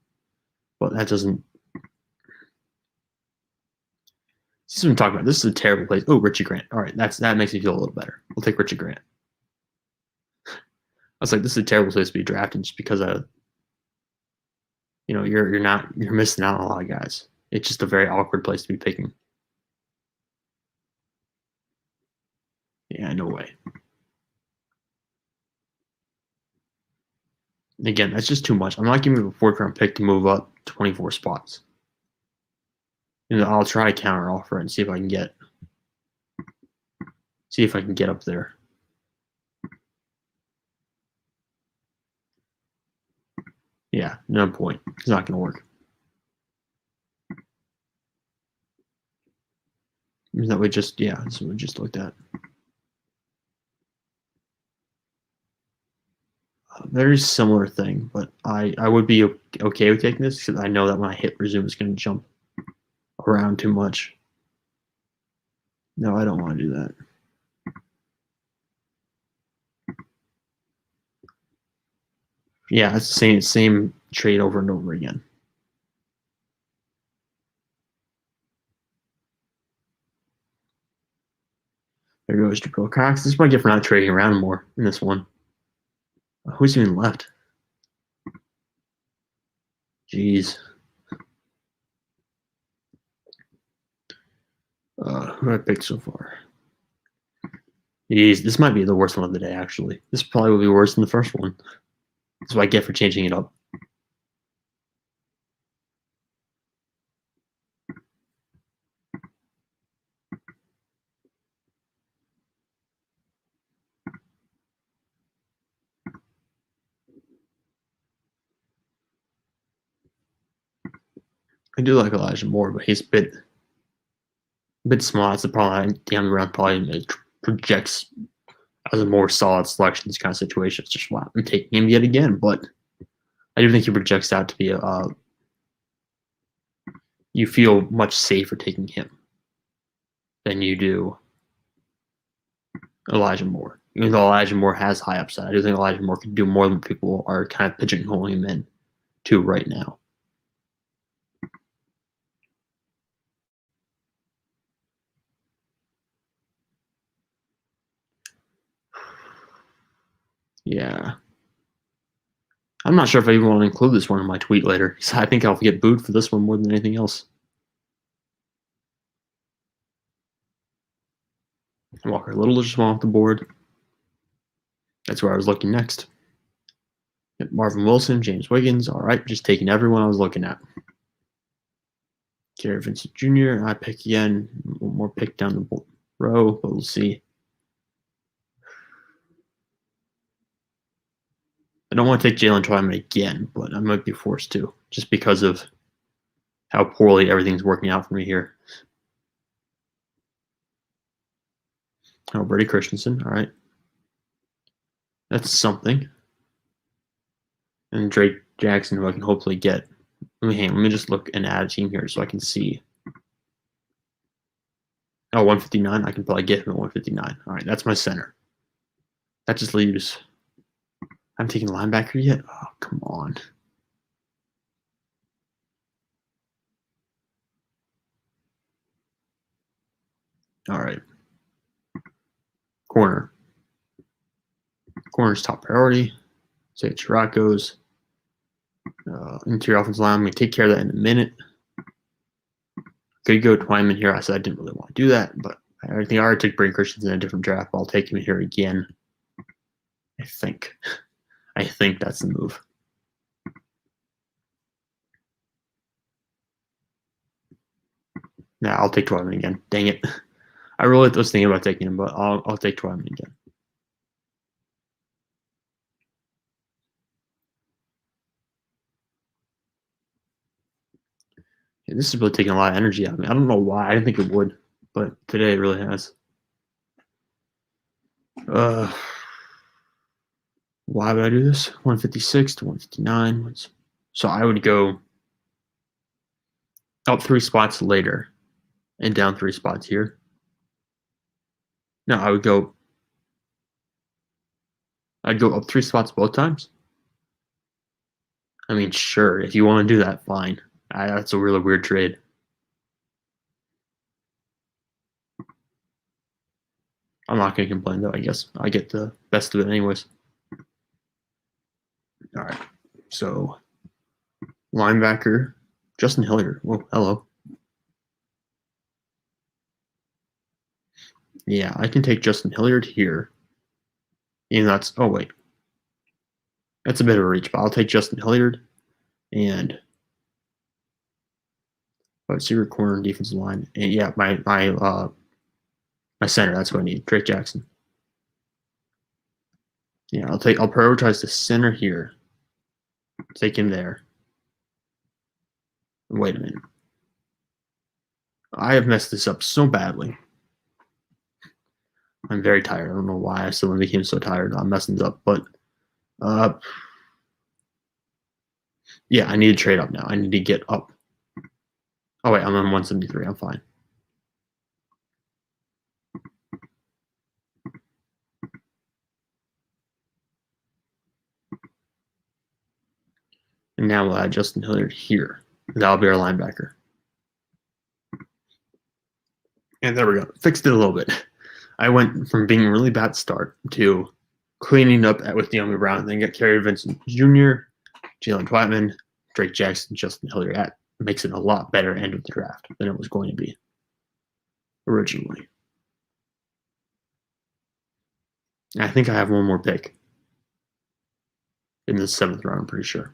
Speaker 1: But that doesn't. This is what I'm talking about. This is a terrible place. Oh, Richie Grant. All right, that makes me feel a little better. We'll take Richie Grant. I was like, this is a terrible place to be drafting just because you're missing out on a lot of guys. It's just a very awkward place to be picking. Yeah, no way. Again, that's just too much. I'm not giving him a fourth round pick to move up 24 spots. I'll try to counter offer and see if I can get up there. Yeah, no point. It's not going to work. Is that we just that's what we just looked at. Very similar thing, but I would be okay with taking this because I know that when I hit resume, it's going to jump around too much. No, I don't want to do that. Yeah, it's the same trade over and over again. There goes Jabril Cox. This is what I get for not trading around more in this one. Who's even left? Jeez. Who have I picked so far? Jeez, this might be the worst one of the day, actually. This probably will be worse than the first one. That's what I get for changing it up. I do like Elijah Moore, but he's a bit small. That's the problem. DeAndre Brown probably projects as a more solid selection in these kind of situations. Just wow, I'm taking him yet again, but I do think he projects out to be you feel much safer taking him than you do Elijah Moore. Even though Elijah Moore has high upside, I do think Elijah Moore can do more than people are kind of pigeonholing him in to right now. Yeah. I'm not sure if I even want to include this one in my tweet later, because I think I'll get booed for this one more than anything else. Walker Little just went off the board. That's where I was looking next. Marvin Wilson, James Wiggins. All right, just taking everyone I was looking at. Gary Vincent Jr. I pick again. One more pick down the row, but we'll see. I don't want to take Jalen Twyman again, but I might be forced to, just because of how poorly everything's working out for me here. Oh, Brady Christensen. All right. That's something. And Drake Jackson, who I can hopefully get. Let me just look and add a team here so I can see. Oh, 159. I can probably get him at 159. All right, that's my center. That just leaves. I haven't taken linebacker yet. Oh, come on. All right. Corner. Corner's top priority. Say Chiraco's. Interior offensive line. I'm going to take care of that in a minute. Could go Twyman here. I said I didn't really want to do that, but I think I already took Brady Christensen in a different draft. But I'll take him here again. I think that's the move. Nah, I'll take Twyman again. Dang it. I really was thinking about taking him, but I'll take Twyman again. Yeah, this is really taking a lot of energy out of me. I don't know why. I didn't think it would, but today it really has. Why would I do this? 156 to 159. So I would go up 3 spots later and down 3 spots here. No, I'd go up 3 spots both times. I mean, sure, if you want to do that, fine. That's a really weird trade. I'm not going to complain, though, I guess. I get the best of it anyways. All right. So, linebacker, Justin Hilliard. Oh, hello. Yeah, I can take Justin Hilliard here. And that's, oh, wait. That's a bit of a reach, but I'll take Justin Hilliard and secret corner and defensive line. And yeah, my center, that's what I need. Drake Jackson. Yeah, I'll prioritize the center here. Take him there. Wait a minute. I have messed this up so badly. I'm very tired. I don't know why I suddenly became so tired. I'm messing this up, but yeah, I need to trade up now. I need to get up. Oh wait, I'm on 173. I'm fine. And now we'll add Justin Hilliard here. That'll be our linebacker. And there we go. Fixed it a little bit. I went from being a really bad start to cleaning up with De'Ami Brown. Then got Gary Vincent Jr., Jalen Twyman, Drake Jackson, Justin Hilliard. That makes it a lot better end of the draft than it was going to be originally. And I think I have one more pick in the 7th round, I'm pretty sure.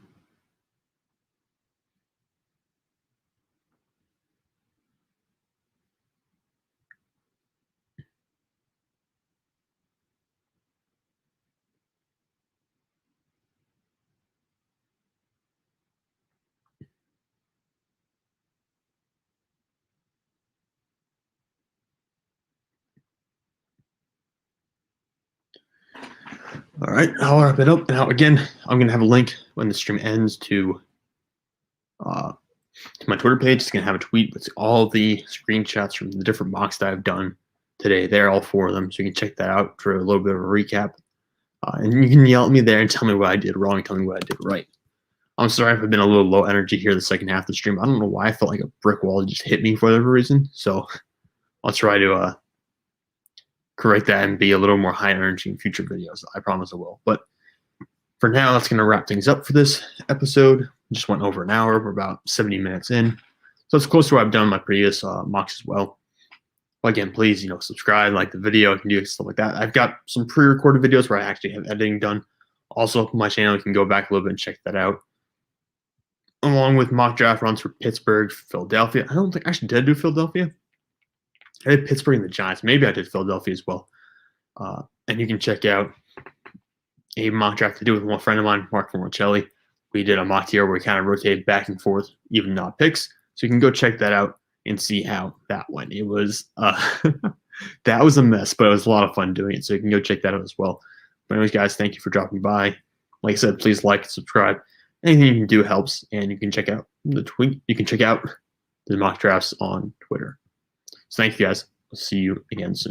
Speaker 1: All right, I'll wrap it up. Now, again, I'm going to have a link when the stream ends to my Twitter page. It's going to have a tweet with all the screenshots from the different mocks that I've done today. They're all 4 of them, so you can check that out for a little bit of a recap. And you can yell at me there and tell me what I did wrong, tell me what I did right. I'm sorry if I've been a little low energy here the second half of the stream. I don't know why I felt like a brick wall just hit me for whatever reason. So I'll try to correct that and be a little more high energy in future videos. I promise I will. But for now, that's going to wrap things up for this episode. Just went over an hour. We're about 70 minutes in. So it's close to what I've done in my previous mocks as well. Well, again, please, subscribe, like the video. I can do stuff like that. I've got some pre-recorded videos where I actually have editing done. Also, up on my channel, you can go back a little bit and check that out. Along with mock draft runs for Pittsburgh, Philadelphia. I don't think I actually did do Philadelphia. I did Pittsburgh and the Giants. Maybe I did Philadelphia as well. And you can check out a mock draft to do with one friend of mine, Mark Formicelli. We did a mock here where we kind of rotated back and forth, even not picks. So you can go check that out and see how that went. It was that was a mess, but it was a lot of fun doing it. So you can go check that out as well. But anyways, guys, thank you for dropping by. Like I said, please like and subscribe. Anything you can do helps, and you can check out the tweet. You can check out the mock drafts on Twitter. So thank you, guys. I'll see you again soon.